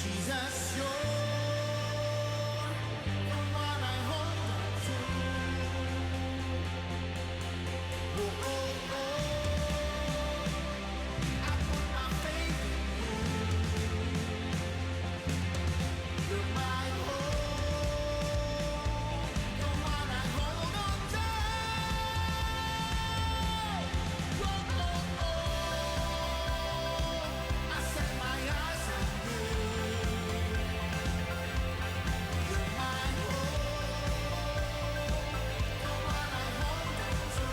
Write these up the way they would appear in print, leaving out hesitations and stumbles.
Jesus, you're the one I hold on to. Oh, oh, oh, I put my faith in you. You're my hope, the one I hold on to. Oh, oh, oh, I set my eyes on you. You're my hope, the one I hold on to.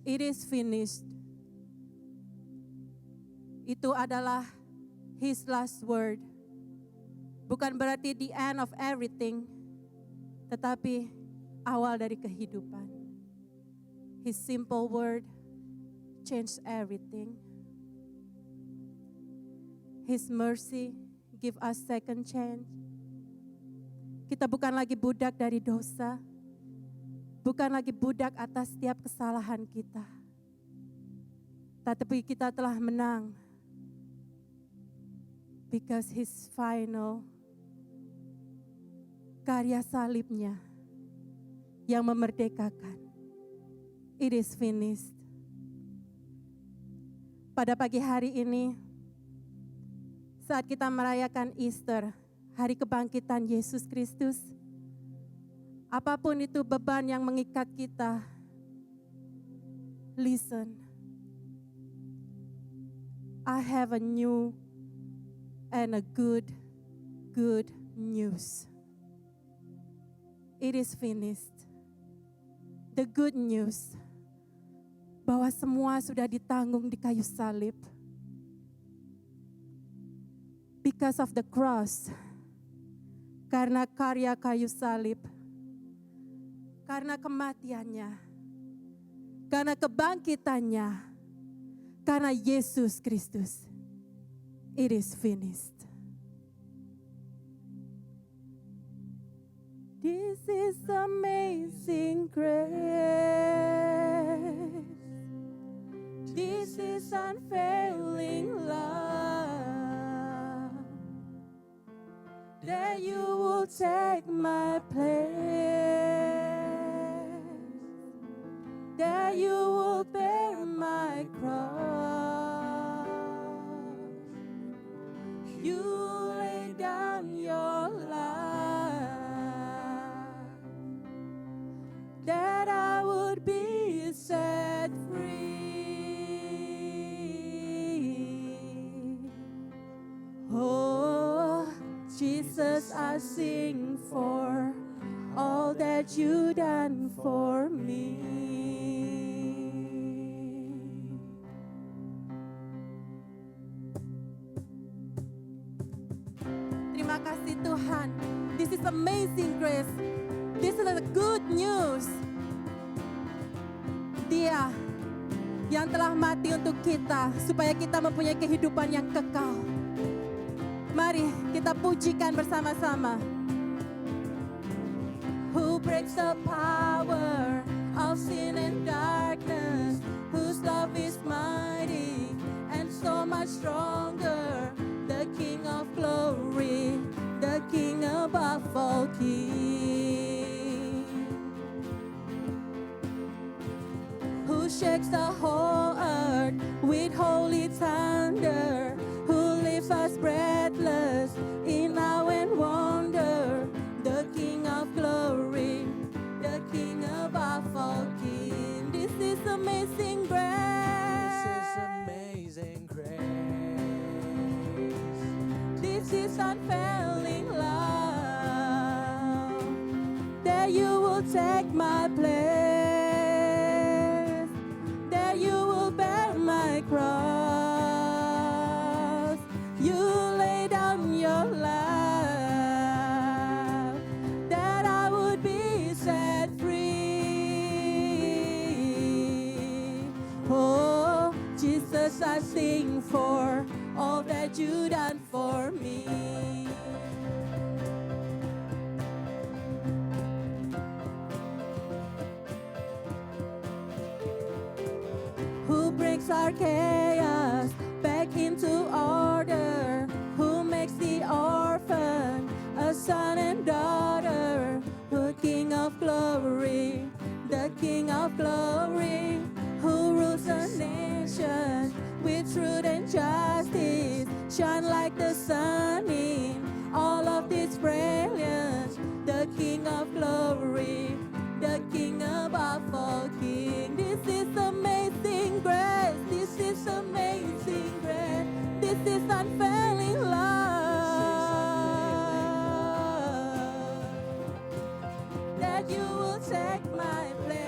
It is finished. Itu adalah His last word. Bukan berarti the end of everything, tetapi awal dari kehidupan. His simple word changed everything. His mercy give us second chance. Kita bukan lagi budak dari dosa. Bukan lagi budak atas setiap kesalahan kita. Tetapi kita telah menang. Because His final karya salibnya yang memerdekakan. It is finished. Pada pagi hari ini, saat kita merayakan Easter, hari kebangkitan Yesus Kristus, apapun itu beban yang mengikat kita, listen. I have a new and a good news. It is finished. The good news, bahwa semua sudah ditanggung di kayu salib. Because of the cross, karena karya kayu salib, karena kematiannya, karena kebangkitannya, karena Yesus Kristus, it is finished. This is amazing grace. This is unfailing love. That you will take my place. That you will bear my cross. You lay down your life, that I would be set free. Oh, Jesus, I sing for all that you done for me. Terima kasih Tuhan. This is amazing grace. This is the good news. Dia yang telah mati untuk kita, supaya kita mempunyai kehidupan yang kekal. Mari kita pujikan bersama-sama. Who breaks the power of sin and darkness, whose love is mighty and so much stronger, the King of glory, the King above all kings, who shakes the whole earth with holy thunder, who leaves us breathless in awe and wonder, the King of glory, the King above all kings. This is amazing grace. This is amazing grace. This is unfailing love, that you will take my place, that you will bear my cross. You lay down your life, that I would be set free. Oh, Jesus, I sing for all that you done for me. Who breaks our chaos back into order, who makes the orphan a son and daughter, who King of glory, the King of glory, who rules a nation with truth and justice, shine like the sun in all of its brilliance, the King of glory, the King above all kings. This is amazing grace, this is amazing grace, this is unfailing love, that you will take my place,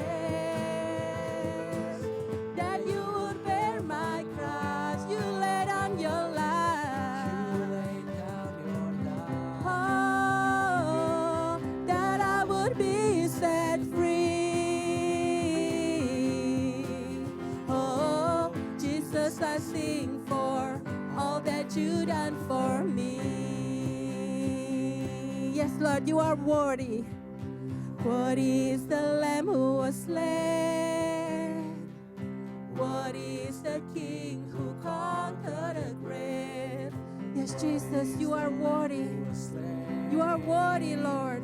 that you would bear my cross, you lay down your You life. lay down your life. Oh, that I would be set free. Oh, Jesus, I sing for all that you done for me. Yes, Lord, you are worthy. Worthy is the Lamb who was slain. Worthy is the King who conquered the grave. Yes, Jesus, you are worthy. You are worthy, Lord.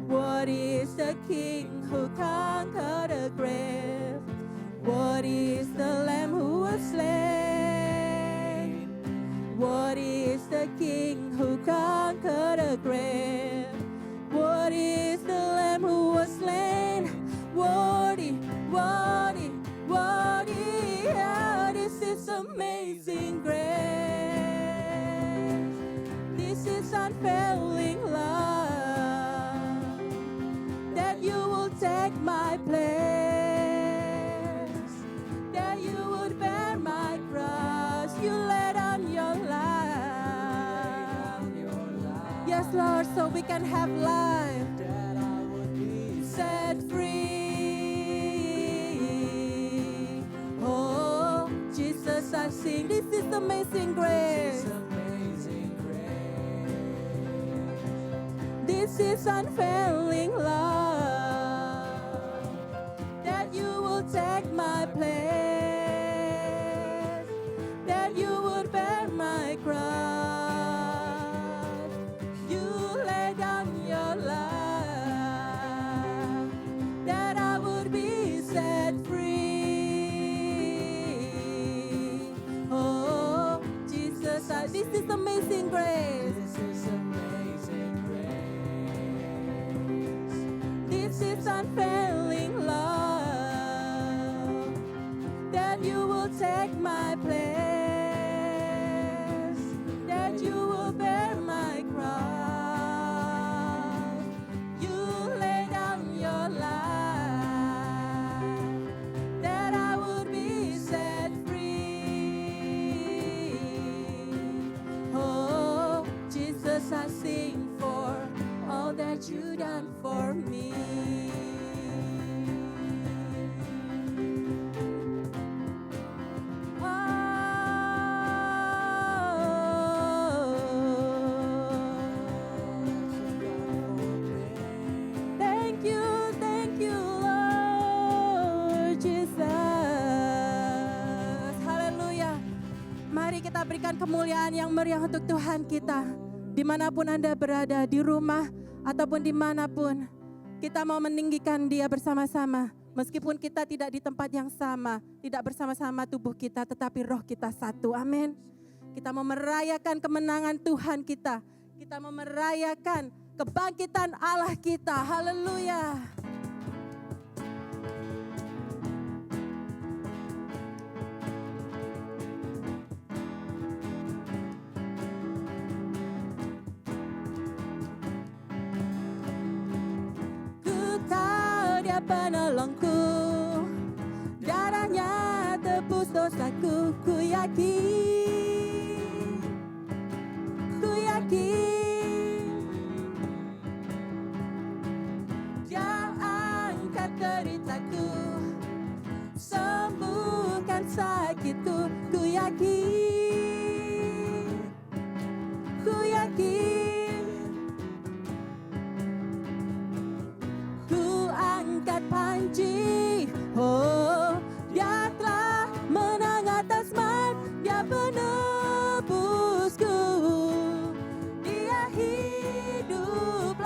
Worthy is the King who conquered the grave. Worthy is the Lamb who was slain. Worthy is the King who conquered the grave. Worthy is the Lamb who was slain. Worthy, worthy, worthy. Yeah, this is amazing grace. This is unfailing love, that you will take my place, that you would bear my cross, you lay down your life. Yes, Lord, so we can have life, That I would be set free. Oh, Jesus, I sing, this is amazing grace. amazing grace. This is unfailing love, that you will take my place, that you would bear my cross, you lay down your life, that I would be set free. Oh, Jesus, this is amazing grace. This is amazing grace. This is unfailing love, that you will take my place, that you will bear my cross, you lay down your life, that I would be set free. Oh, Jesus, I sing for all that you done for me. kita berikan kemuliaan yang meriah untuk Tuhan kita. Dimanapun Anda berada, di rumah ataupun dimanapun, kita mau meninggikan Dia bersama-sama. Meskipun kita tidak di tempat yang sama, tidak bersama-sama tubuh kita, tetapi roh kita satu. Amin. Kita mau merayakan kemenangan Tuhan kita. Kita mau merayakan kebangkitan Allah kita. Haleluya. Ku tahu Dia penolongku, darahnya tebus dosaku. Ku yakin, ku yakin. Dia angkat deritaku, sembuhkan sakitku. Ku yakin, ku yakin. Ku angkat panji, oh Dia telah menang atas maut. Dia penebusku, Dia hiduplah.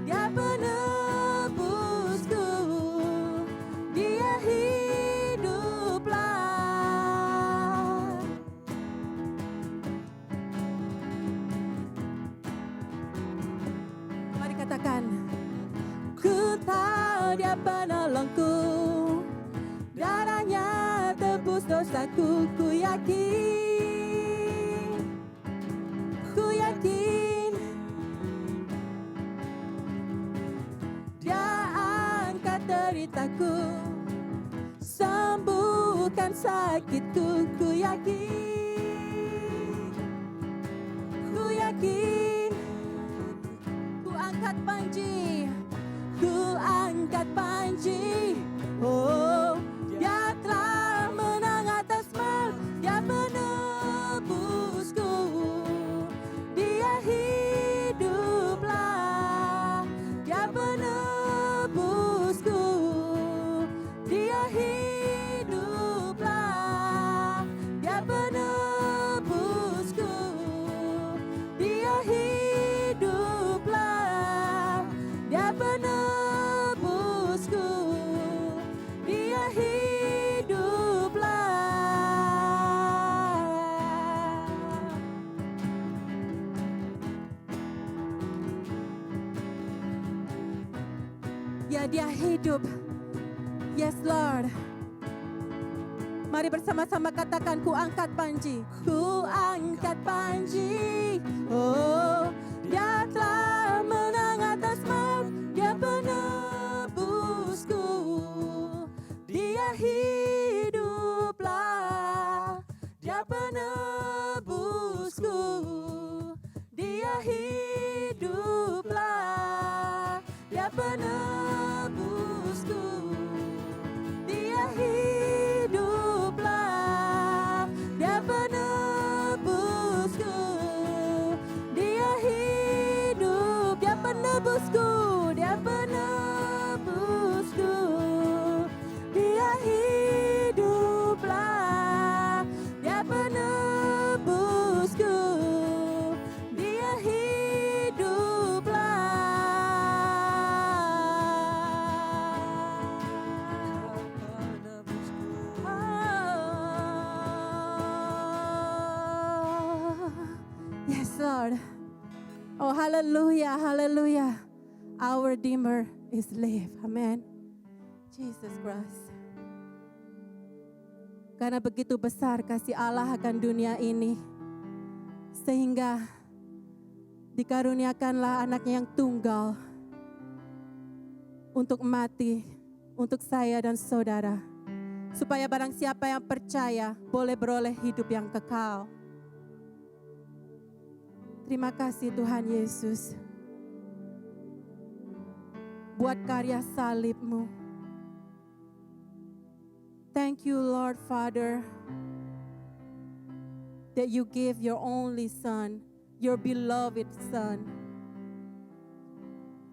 Dia penebusku, Dia hiduplah. Mari katakan, ku tahu Dia penolongku, darahnya tebus dosaku. Ku yakin, ku yakin. Dia angkat deritaku, sembuhkan sakitku. Ku yakin, ku yakin. Ku angkat panji, ku angkat panji. Oh, Dia telah menang atas maut. Dia menebusku, Dia hiduplah. Dia menebusku, Dia hiduplah. Dia menebusku, Dia hiduplah. Dia penebusku, Dia hiduplah. Ya, Dia hidup. Yes, Lord. Mari bersama-sama katakan, ku angkat panji. Ku angkat panji. Oh, Dia telah menang atas maut. Dia penebusku, Dia hiduplah. Dia penebusku, Dia hiduplah. Dia penebusku, Dia hiduplah. Dia penebusku, Dia hidup. Dia penebusku, Dia penebusku. Dia hiduplah. Dia penebusku, Dia hiduplah. Oh, yes, Lord. Oh, hallelujah, hallelujah. Our Redeemer is live. Amen. Jesus Christ. Karena begitu besar kasih Allah akan dunia ini, sehingga dikaruniakanlah anaknya yang tunggal untuk mati untuk saya dan saudara, supaya barang siapa yang percaya boleh beroleh hidup yang kekal. Terima kasih Tuhan Yesus buat karya salib-Mu. Thank you, Lord Father, that you give your only Son, your beloved Son,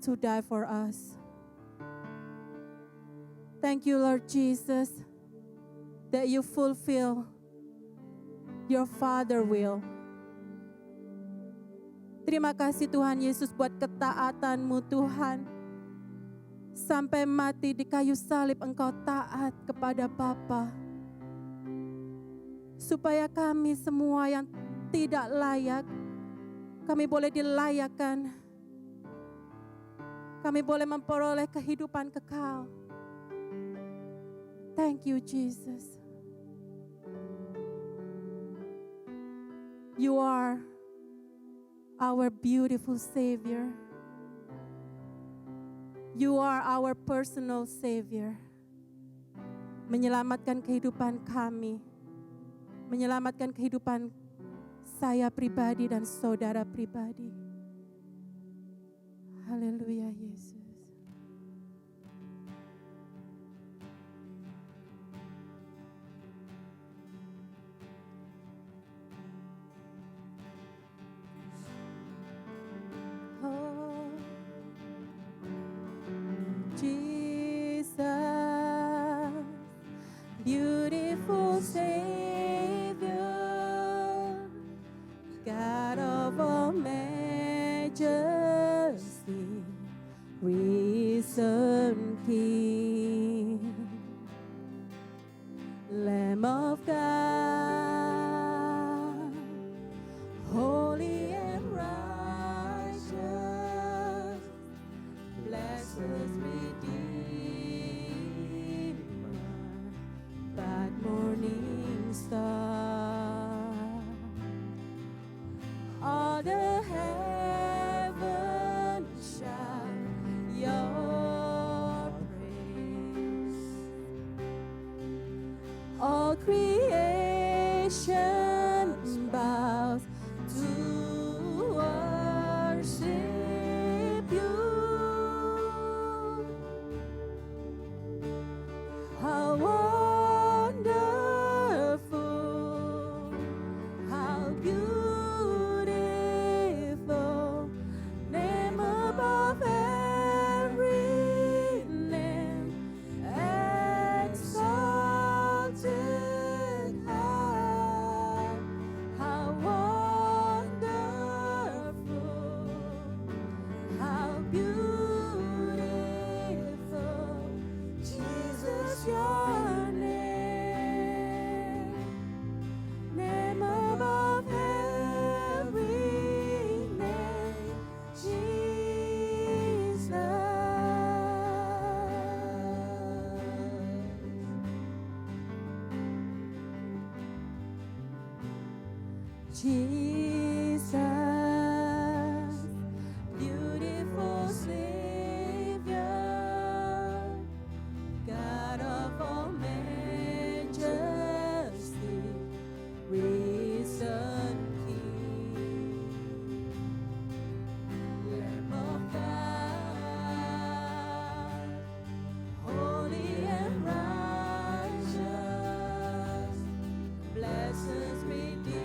to die for us. Thank you, Lord Jesus, that you fulfill your Father will. Terima kasih Tuhan Yesus buat ketaatan-Mu Tuhan. Sampai mati di kayu salib Engkau taat kepada Bapa. Supaya kami semua yang tidak layak, kami boleh dilayakkan. Kami boleh memperoleh kehidupan kekal. Thank you, Jesus. You are our beautiful Savior. You are our personal Savior. Menyelamatkan kehidupan kami. Menyelamatkan kehidupan saya pribadi dan saudara pribadi. Haleluya Yesus. Oh, Jesus, beautiful Savior, God of all majesty, risen King, Lamb of God, holy and righteous, blessed Redeemer, bright morning star. All the heavens shout your praise. All creation bows to worship you. How wonderful, how beautiful, name above every name, exalted high. How wonderful, how beautiful, Jesus, your name, name above every name, Jesus. Jesus, beautiful Savior, God of all majesty, risen King, Lamb of God, holy and righteous, blessed Redeemer,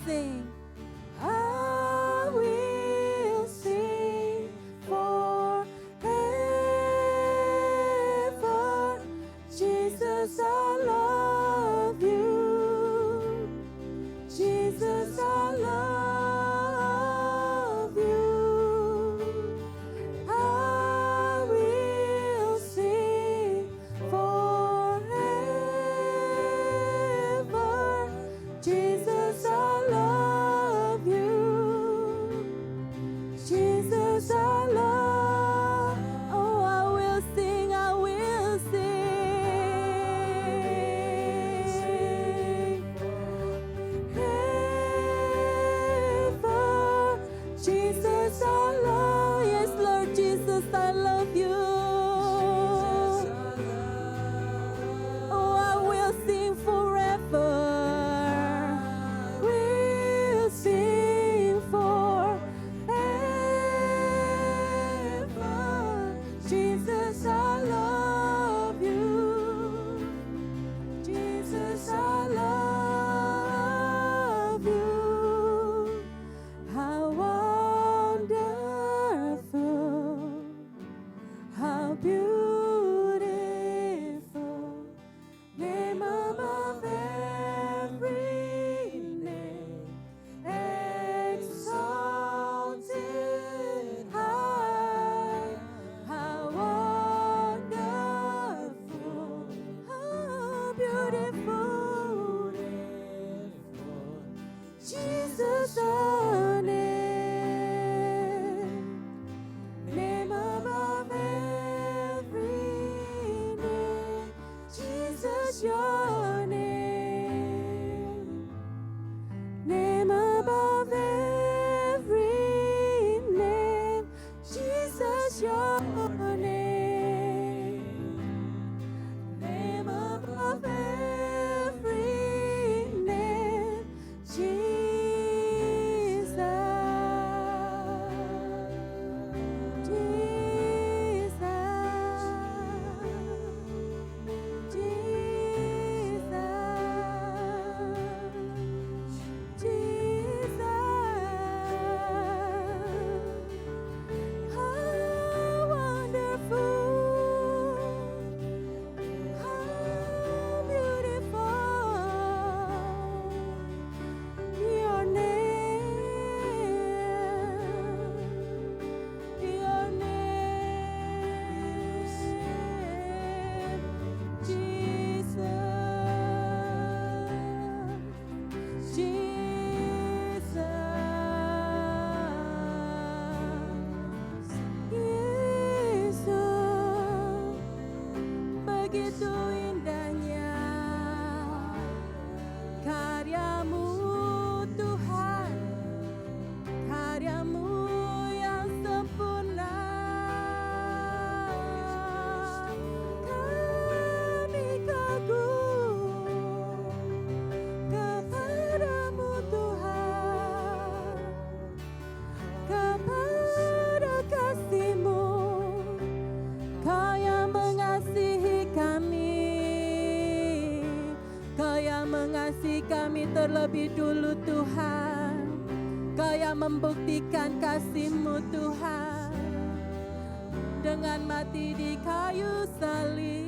sing. I will sing forever. Jesus, I love you. Jesus, I love you. I will sing forever. Jesus, I love you. Jesus, I love. Oh, I will sing, I will sing. Forever. Jesus, I love. Yes, Lord Jesus, I love you. Oh, I will sing forever. We'll sing forever. Jesus, I love you. Jesus, I love you. How wonderful, how beautiful, name above every name, exalted high. How wonderful, how beautiful, Jesus, your name above every name. Jesus, your name above every name. Jesus, your name above every name. Jesus, how wonderful, how beautiful, your name, Jesus, Yesus, begitu indahnya karyamu Tuhan, karyamu yang sempurna. Kami kagum kepadamu Tuhan, kepada kasih-Mu, Kau yang mengasihi kami, Kau yang mengasihi kami terlebih dulu Tuhan, Kau yang membuktikan kasih-Mu Tuhan, dengan mati di kayu salib,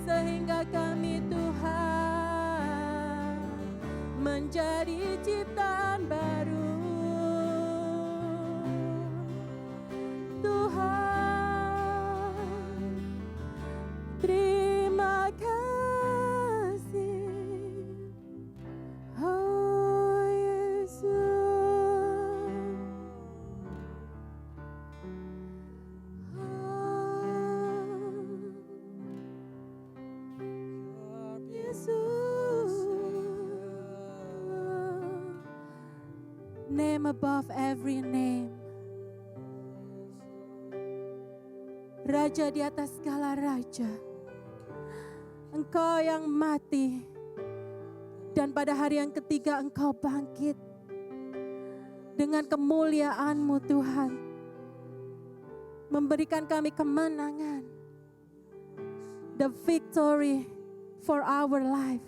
sehingga kami Tuhan menjadi ciptaan baru. Tuhan, terima kasih. Oh Yesus, Yesus, name above every name, Raja di atas segala raja. Engkau yang mati, dan pada hari yang ketiga Engkau bangkit dengan kemuliaan-Mu Tuhan, memberikan kami kemenangan, the victory for our life.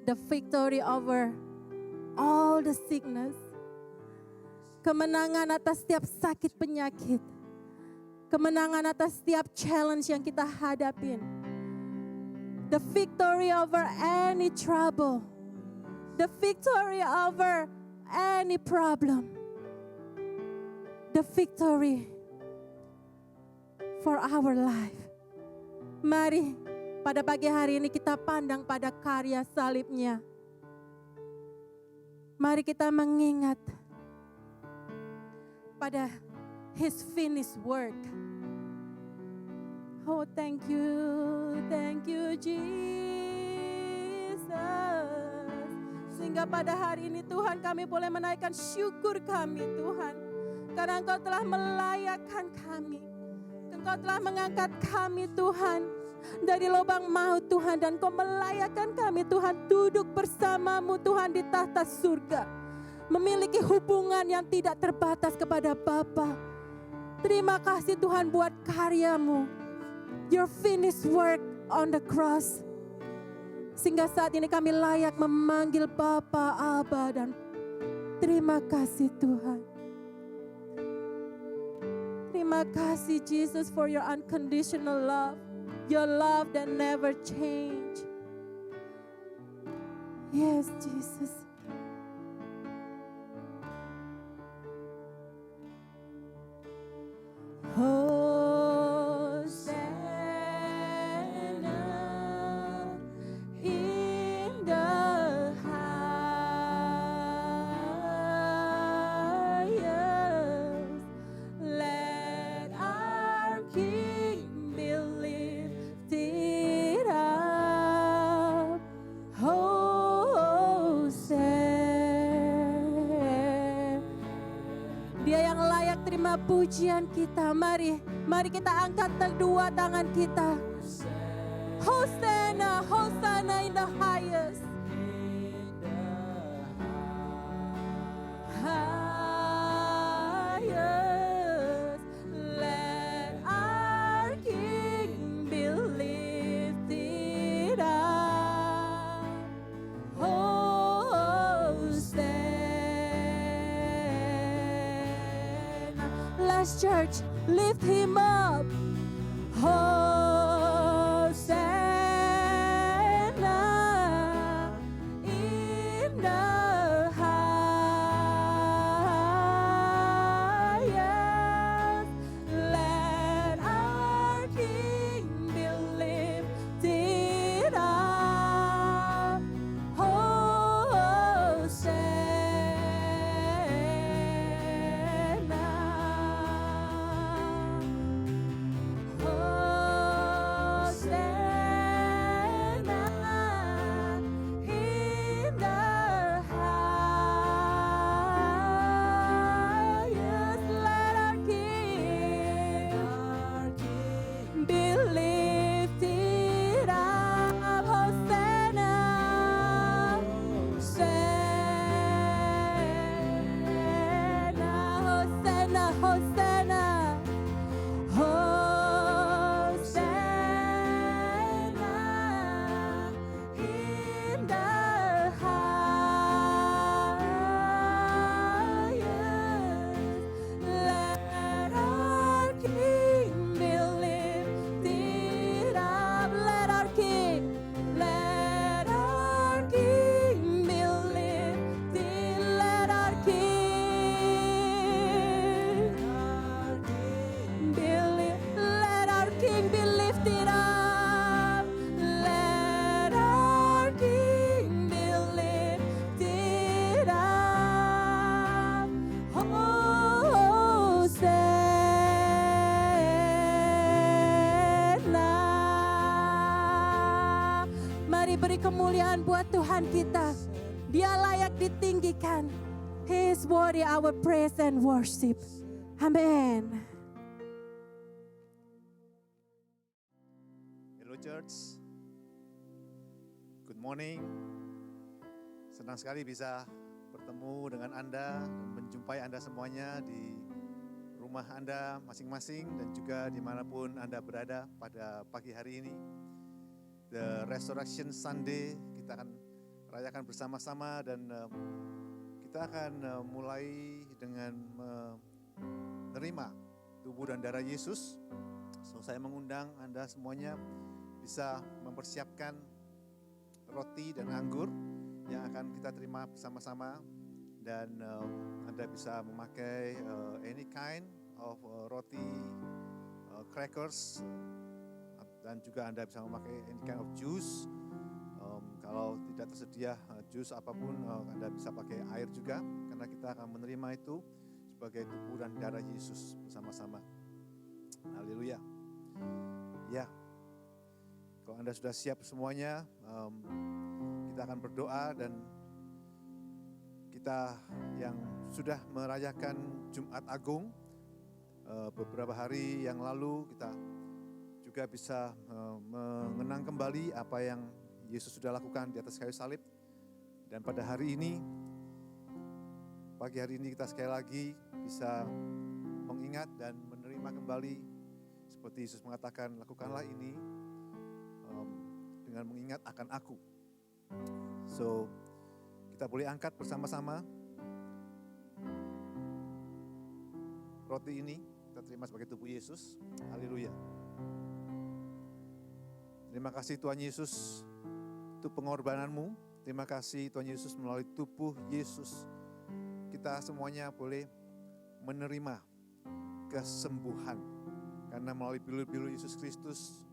the victory over all the sickness. Kemenangan atas setiap sakit penyakit. Kemenangan atas setiap challenge yang kita hadapin. The victory over any trouble. The victory over any problem. The victory for our life. Mari pada pagi hari ini kita pandang pada karya salibnya. Mari kita mengingat pada His finished work. Oh, thank you Jesus. Sehingga pada hari ini Tuhan kami boleh menaikkan syukur kami Tuhan. Karena Engkau telah melayakkan kami. Engkau telah mengangkat kami Tuhan dari lubang maut Tuhan. Dan Engkau melayakkan kami Tuhan duduk bersamamu Tuhan di tahta surga. Memiliki hubungan yang tidak terbatas kepada Bapa. Terima kasih Tuhan buat karyamu. Your finished work on the cross. Sehingga saat ini kami layak memanggil Bapa, Aba, dan terima kasih Tuhan. Terima kasih Jesus for your unconditional love. Your love that never change. Yes, Jesus. Hosanna in the highest. Let our King be lifted up. Hosanna. Dia yang layak terima pujian kita. Mari kita angkat kedua tangan kita. Hosanna, Hosanna in the highest. Highest. Let our King be lifted up. Hosanna. Last church, lift him up. Hosanna in the highest. Let our King be lifted up. Hosanna in the highest. Let our King be lifted up. Hosanna, Hosanna, Hosanna, Hosanna in the highest. Let our King be lifted up. Let our King be lifted. Let our King let our King be lifted up. Let our King be lifted up. Hosanna. Mari beri kemuliaan buat Tuhan kita. Dia layak ditinggikan. He is worthy our praise and worship. Amen. Hello Church, good morning. Senang sekali bisa bertemu dengan Anda dan menjumpai Anda semuanya di rumah Anda masing-masing dan juga dimanapun Anda berada pada pagi hari ini. The Resurrection Sunday, kita akan merayakan bersama-sama dan kita akan mulai dengan menerima tubuh dan darah Yesus. So, saya mengundang Anda semuanya bisa mempersiapkan roti dan anggur yang akan kita terima bersama-sama, dan Anda bisa memakai any kind of roti, crackers, dan juga Anda bisa memakai any kind of juice. Kalau tidak tersedia jus apapun, Anda bisa pakai air juga, karena kita akan menerima itu sebagai tubuh dan darah Yesus bersama-sama. Haleluya. Ya, kalau Anda sudah siap semuanya, kita akan berdoa, dan kita yang sudah merayakan Jumat Agung beberapa hari yang lalu, kita juga bisa mengenang kembali apa yang Yesus sudah lakukan di atas kayu salib. Dan pada hari ini, pagi hari ini kita sekali lagi bisa mengingat dan menerima kembali seperti Yesus mengatakan, lakukanlah ini dengan mengingat akan aku. So, kita boleh angkat bersama-sama roti ini, kita terima sebagai tubuh Yesus. Haleluya. Terima kasih Tuhan Yesus untuk pengorbananmu. Terima kasih Tuhan Yesus, melalui tubuh Yesus kita semuanya boleh menerima kesembuhan. Karena melalui bilu-bilu Yesus Kristus,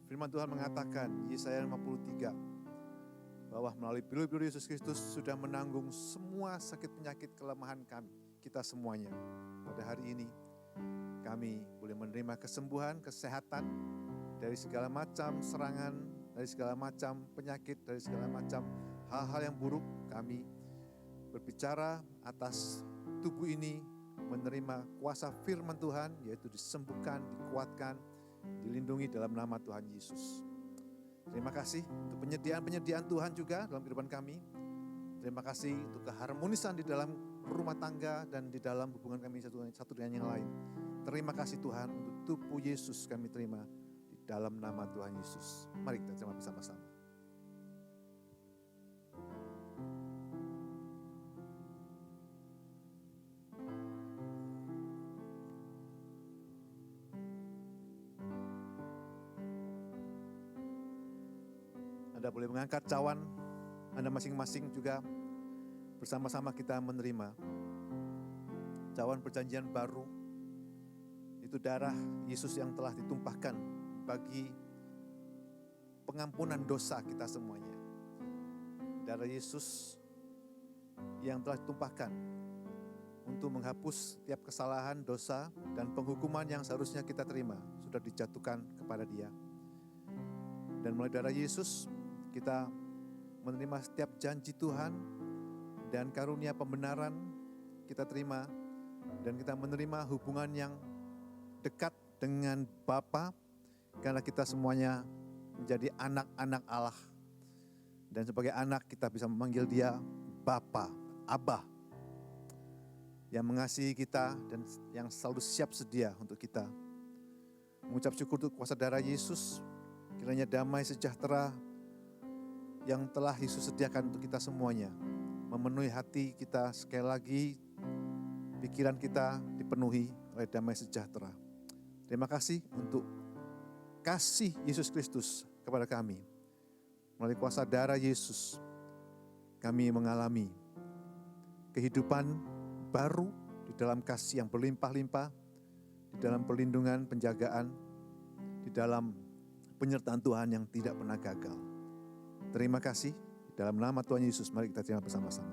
firman Tuhan mengatakan, Yesaya 53, bahwa melalui bilu-bilu Yesus Kristus sudah menanggung semua sakit penyakit kelemahan kami, kita semuanya. Pada hari ini kami boleh menerima kesembuhan, kesehatan dari segala macam serangan, dari segala macam penyakit, dari segala macam hal-hal yang buruk. Kami berbicara atas tubuh ini menerima kuasa firman Tuhan, yaitu disembuhkan, dikuatkan, dilindungi dalam nama Tuhan Yesus. Terima kasih untuk penyediaan-penyediaan Tuhan juga dalam kehidupan kami. Terima kasih untuk keharmonisan di dalam rumah tangga dan di dalam hubungan kami satu dengan yang lain. Terima kasih Tuhan untuk tubuh Yesus kami terima dalam nama Tuhan Yesus. Mari kita terima bersama-sama. Anda boleh mengangkat cawan Anda masing-masing juga, bersama-sama kita menerima cawan perjanjian baru. Itu darah Yesus yang telah ditumpahkan bagi pengampunan dosa kita semuanya. Darah Yesus yang telah ditumpahkan untuk menghapus setiap kesalahan, dosa, dan penghukuman yang seharusnya kita terima sudah dijatuhkan kepada Dia. Dan melalui darah Yesus kita menerima setiap janji Tuhan dan karunia pembenaran kita terima, dan kita menerima hubungan yang dekat dengan Bapa, karena kita semuanya menjadi anak-anak Allah. Dan sebagai anak kita bisa memanggil Dia Bapa, Abba, yang mengasihi kita dan yang selalu siap sedia untuk kita. Mengucap syukur untuk kuasa darah Yesus, kiranya damai sejahtera yang telah Yesus sediakan untuk kita semuanya memenuhi hati kita sekali lagi, pikiran kita dipenuhi oleh damai sejahtera. Terima kasih untuk kasih Yesus Kristus kepada kami. Melalui kuasa darah Yesus, kami mengalami kehidupan baru di dalam kasih yang berlimpah-limpah, di dalam perlindungan, penjagaan, di dalam penyertaan Tuhan yang tidak pernah gagal. Terima kasih, dalam nama Tuhan Yesus, mari kita terima bersama-sama.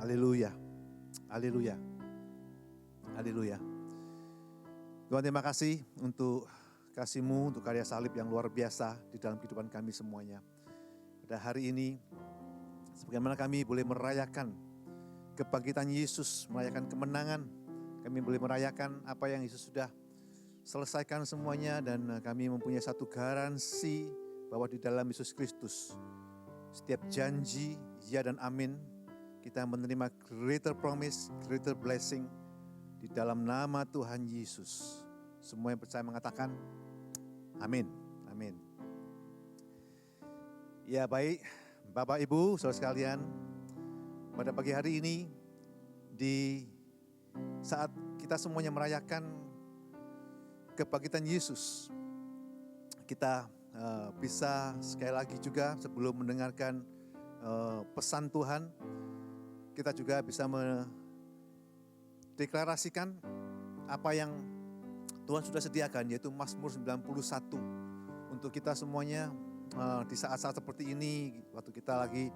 Haleluya, haleluya, haleluya. Tuhan, terima kasih untuk kasih-Mu, untuk karya salib yang luar biasa di dalam kehidupan kami semuanya. Pada hari ini, sebagaimana kami boleh merayakan kebangkitan Yesus, merayakan kemenangan, kami boleh merayakan apa yang Yesus sudah selesaikan semuanya, dan kami mempunyai satu garansi bahwa di dalam Yesus Kristus, setiap janji, ya dan amin, kita menerima greater promise, greater blessing Di dalam nama Tuhan Yesus. Semua yang percaya mengatakan amin. Amin. Ya baik, Bapak Ibu, saudara sekalian, pada pagi hari ini, di saat kita semuanya merayakan kebangkitan Yesus, kita bisa sekali lagi juga sebelum mendengarkan pesan Tuhan, kita juga bisa mendeklarasikan apa yang Tuhan sudah sediakan, yaitu Mazmur 91 untuk kita semuanya di saat-saat seperti ini, waktu kita lagi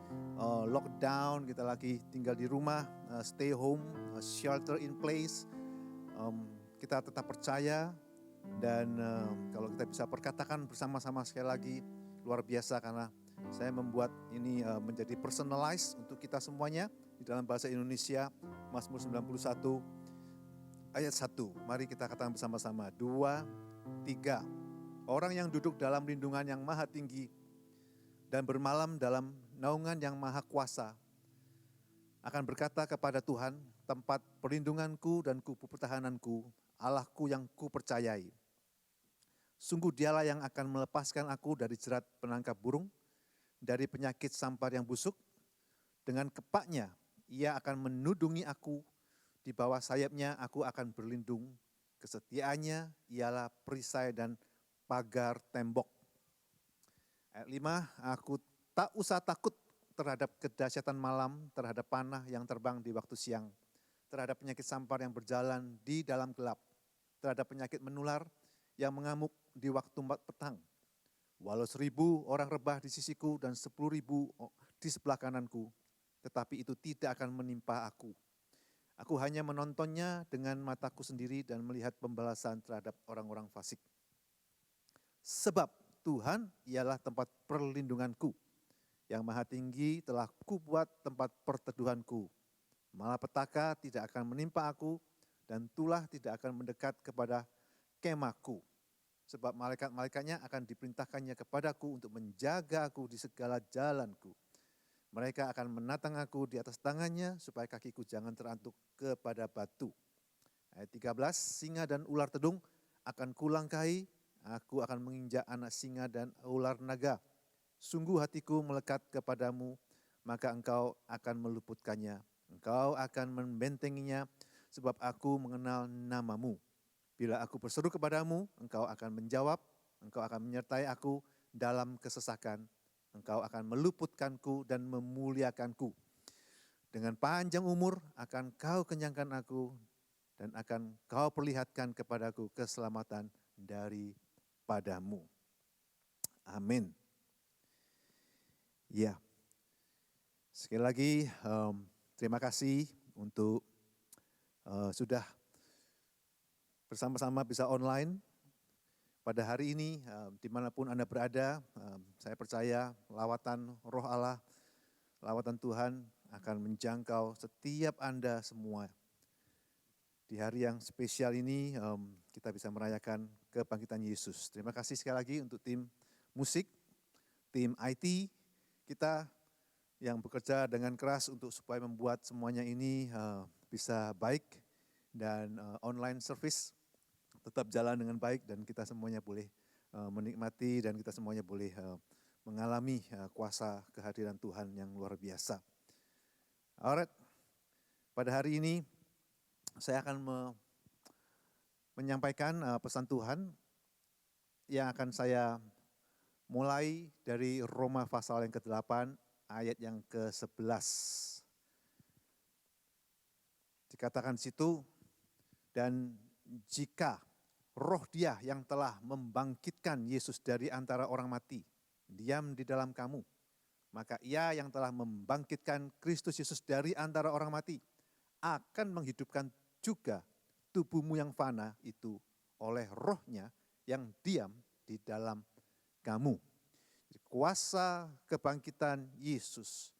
lockdown, kita lagi tinggal di rumah, stay home, shelter in place, kita tetap percaya dan kalau kita bisa perkatakan bersama-sama sekali lagi, luar biasa karena saya membuat ini menjadi personalized untuk kita semuanya di dalam bahasa Indonesia. Mazmur 91 ayat 1. Mari kita katakan bersama-sama. 2, 3. Orang yang duduk dalam lindungan yang maha tinggi dan bermalam dalam naungan yang maha kuasa akan berkata kepada Tuhan, tempat perlindunganku dan kubu pertahananku, Allahku yang kupercayai. Sungguh dialah yang akan melepaskan aku dari jerat penangkap burung, dari penyakit sampar yang busuk. Dengan kepaknya ia akan menudungi aku, di bawah sayapnya aku akan berlindung. Kesetiaannya ialah perisai dan pagar tembok. Ayat 5, aku tak usah takut terhadap kedahsyatan malam, terhadap panah yang terbang di waktu siang, terhadap penyakit sampar yang berjalan di dalam gelap, terhadap penyakit menular yang mengamuk di waktu petang. Walau 1.000 orang rebah di sisiku dan 10.000 di sebelah kananku, tetapi itu tidak akan menimpa aku. Aku hanya menontonnya dengan mataku sendiri dan melihat pembalasan terhadap orang-orang fasik. Sebab Tuhan ialah tempat perlindunganku, yang maha tinggi telah kubuat tempat perteduhanku. Malapetaka tidak akan menimpa aku, dan tulah tidak akan mendekat kepada kemahku. Sebab malaikat-malaikatnya akan diperintahkannya kepadaku untuk menjaga aku di segala jalanku. Mereka akan menatang aku di atas tangannya supaya kakiku jangan terantuk kepada batu. Ayat 13, singa dan ular tedung akan kulangkahi, aku akan menginjak anak singa dan ular naga. Sungguh hatiku melekat kepadamu, maka engkau akan meluputkannya. Engkau akan membentenginya sebab aku mengenal namamu. Bila aku berseru kepadamu, engkau akan menjawab, engkau akan menyertai aku dalam kesesakan, engkau akan meluputkanku dan memuliakanku. Dengan panjang umur akan kau kenyangkan aku dan akan kau perlihatkan kepadaku keselamatan daripadamu. Amin. Ya, sekali lagi terima kasih untuk sudah bersama-sama bisa online pada hari ini, dimanapun Anda berada. Saya percaya lawatan Roh Allah, lawatan Tuhan akan menjangkau setiap Anda semua. Di hari yang spesial ini kita bisa merayakan kebangkitan Yesus. Terima kasih sekali lagi untuk tim musik, tim IT kita yang bekerja dengan keras untuk supaya membuat semuanya ini bisa baik dan online service tetap jalan dengan baik dan kita semuanya boleh menikmati dan kita semuanya boleh mengalami kuasa kehadiran Tuhan yang luar biasa. Alright, pada hari ini saya akan menyampaikan pesan Tuhan yang akan saya mulai dari Roma pasal yang ke-8 ayat yang ke-11. Dikatakan di situ, dan jika Roh Dia yang telah membangkitkan Yesus dari antara orang mati diam di dalam kamu, maka Ia yang telah membangkitkan Kristus Yesus dari antara orang mati akan menghidupkan juga tubuhmu yang fana itu oleh Roh-Nya yang diam di dalam kamu. Jadi, kuasa kebangkitan Yesus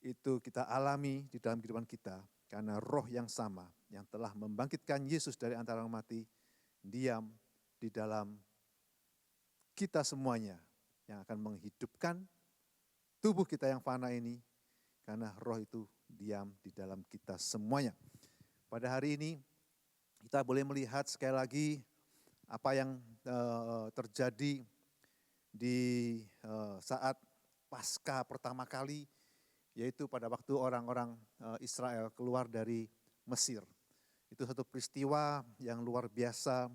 itu kita alami di dalam kehidupan kita karena Roh yang sama yang telah membangkitkan Yesus dari antara orang mati diam di dalam kita semuanya yang akan menghidupkan tubuh kita yang fana ini karena Roh itu diam di dalam kita semuanya. pada hari ini kita boleh melihat sekali lagi apa yang terjadi di saat Paskah pertama kali, yaitu pada waktu orang-orang Israel keluar dari Mesir. Itu satu peristiwa yang luar biasa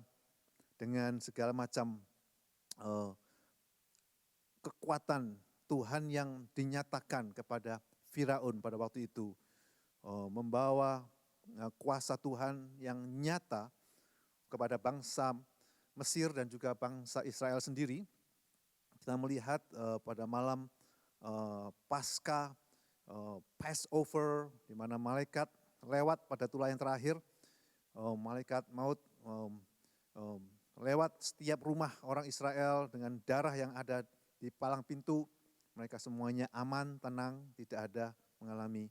dengan segala macam kekuatan Tuhan yang dinyatakan kepada Firaun pada waktu itu, membawa kuasa Tuhan yang nyata kepada bangsa Mesir dan juga bangsa Israel sendiri. Kita melihat pada malam Paskah, Passover, di mana malaikat lewat pada tulah yang terakhir, malaikat maut lewat setiap rumah orang Israel dengan darah yang ada di palang pintu. Mereka semuanya aman, tenang, tidak ada mengalami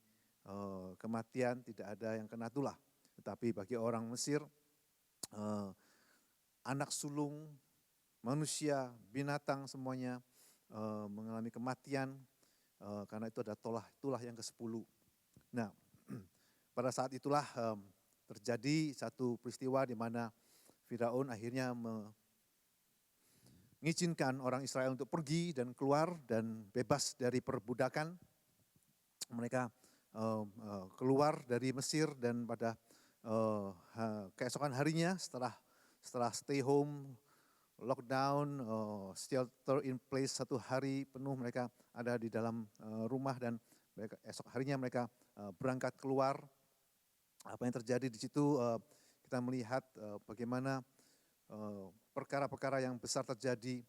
kematian, tidak ada yang kena tulah. Tetapi bagi orang Mesir, anak sulung, manusia, binatang semuanya mengalami kematian karena itu ada tulah yang ke-10. Nah, pada saat itulah terjadi satu peristiwa di mana Firaun akhirnya mengizinkan orang Israel untuk pergi dan keluar dan bebas dari perbudakan. Mereka keluar dari Mesir dan pada keesokan harinya setelah stay home, lockdown, shelter in place 1 hari penuh mereka ada di dalam rumah dan mereka, esok harinya mereka berangkat keluar. Apa yang terjadi di situ kita melihat bagaimana perkara-perkara yang besar terjadi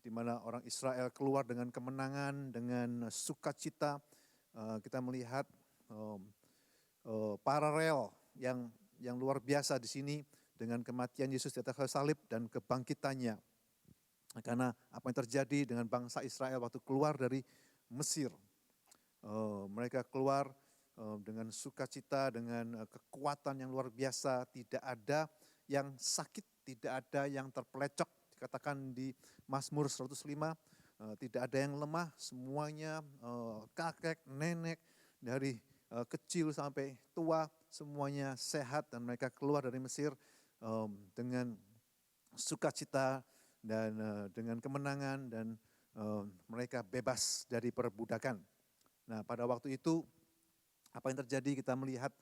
di mana orang Israel keluar dengan kemenangan, dengan sukacita. Kita melihat paralel yang luar biasa di sini dengan kematian Yesus di atas kayu salib dan kebangkitannya. Karena apa yang terjadi dengan bangsa Israel waktu keluar dari Mesir. Mereka keluar dengan sukacita, dengan kekuatan yang luar biasa, tidak ada yang sakit, tidak ada yang terpelecok. Dikatakan di Mazmur 105, tidak ada yang lemah, semuanya kakek, nenek, dari kecil sampai tua, semuanya sehat dan mereka keluar dari Mesir dengan sukacita dan dengan kemenangan dan mereka bebas dari perbudakan. Nah, pada waktu itu apa yang terjadi kita melihat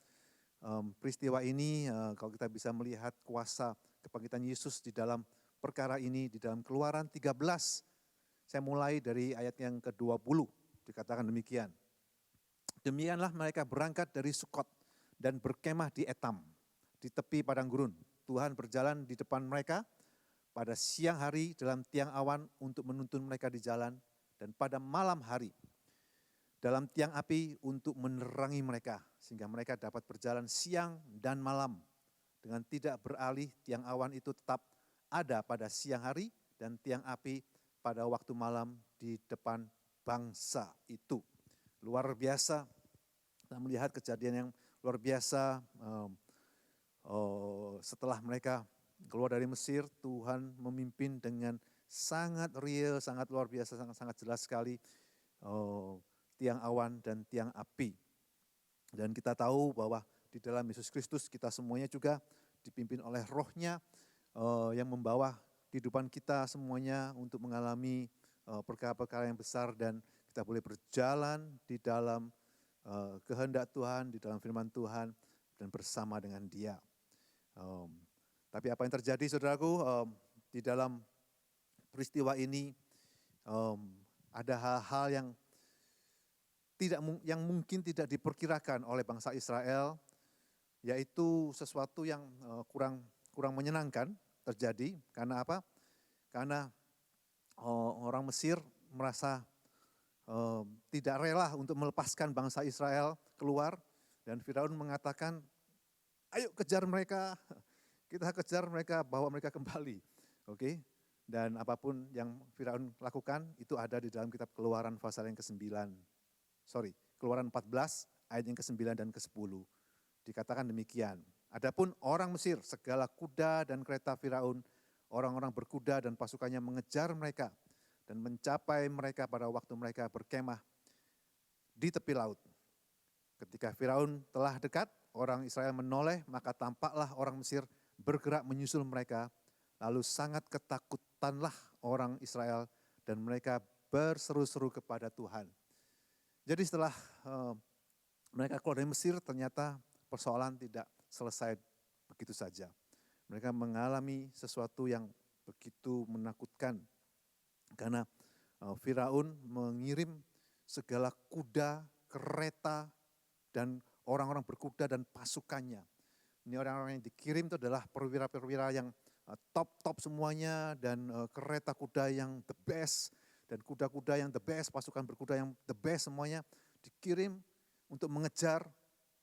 peristiwa ini, kalau kita bisa melihat kuasa kebangkitan Yesus di dalam perkara ini, di dalam Keluaran 13, saya mulai dari ayat yang ke-20, dikatakan demikian. Demikianlah mereka berangkat dari Sukot dan berkemah di Etam, di tepi padang gurun. Tuhan berjalan di depan mereka pada siang hari dalam tiang awan untuk menuntun mereka di jalan, dan pada malam hari dalam tiang api untuk menerangi mereka, sehingga mereka dapat berjalan siang dan malam. Dengan tidak beralih, tiang awan itu tetap ada pada siang hari dan tiang api pada waktu malam di depan bangsa itu. Luar biasa, kita melihat kejadian yang luar biasa. Setelah mereka keluar dari Mesir, Tuhan memimpin dengan sangat real, sangat luar biasa, sangat jelas sekali. Tiang awan dan tiang api. Dan kita tahu bahwa di dalam Yesus Kristus kita semuanya juga dipimpin oleh Roh-Nya yang membawa kehidupan kita semuanya untuk mengalami perkara-perkara yang besar dan kita boleh berjalan di dalam kehendak Tuhan, di dalam firman Tuhan dan bersama dengan Dia. Tapi apa yang terjadi saudaraku di dalam peristiwa ini ada hal-hal yang mungkin tidak diperkirakan oleh bangsa Israel, yaitu sesuatu yang kurang menyenangkan terjadi. Karena apa? Karena orang Mesir merasa tidak rela untuk melepaskan bangsa Israel keluar, dan Firaun mengatakan, ayo kejar mereka, kita kejar mereka, bawa mereka kembali. Oke? Dan apapun yang Firaun lakukan itu ada di dalam kitab Keluaran pasal yang ke-9. Keluaran 14 ayat yang ke-9 dan ke-10. Dikatakan demikian. Adapun orang Mesir, segala kuda dan kereta Firaun, orang-orang berkuda dan pasukannya mengejar mereka dan mencapai mereka pada waktu mereka berkemah di tepi laut. Ketika Firaun telah dekat, orang Israel menoleh, maka tampaklah orang Mesir bergerak menyusul mereka. Lalu sangat ketakutanlah orang Israel dan mereka berseru-seru kepada Tuhan. Jadi setelah mereka keluar dari Mesir, ternyata persoalan tidak selesai begitu saja. Mereka mengalami sesuatu yang begitu menakutkan. Karena Firaun mengirim segala kuda, kereta, dan orang-orang berkuda dan pasukannya. Ini orang-orang yang dikirim itu adalah perwira-perwira yang top-top semuanya, dan kereta kuda yang the best, dan kuda-kuda yang the best, pasukan berkuda yang the best semuanya dikirim untuk mengejar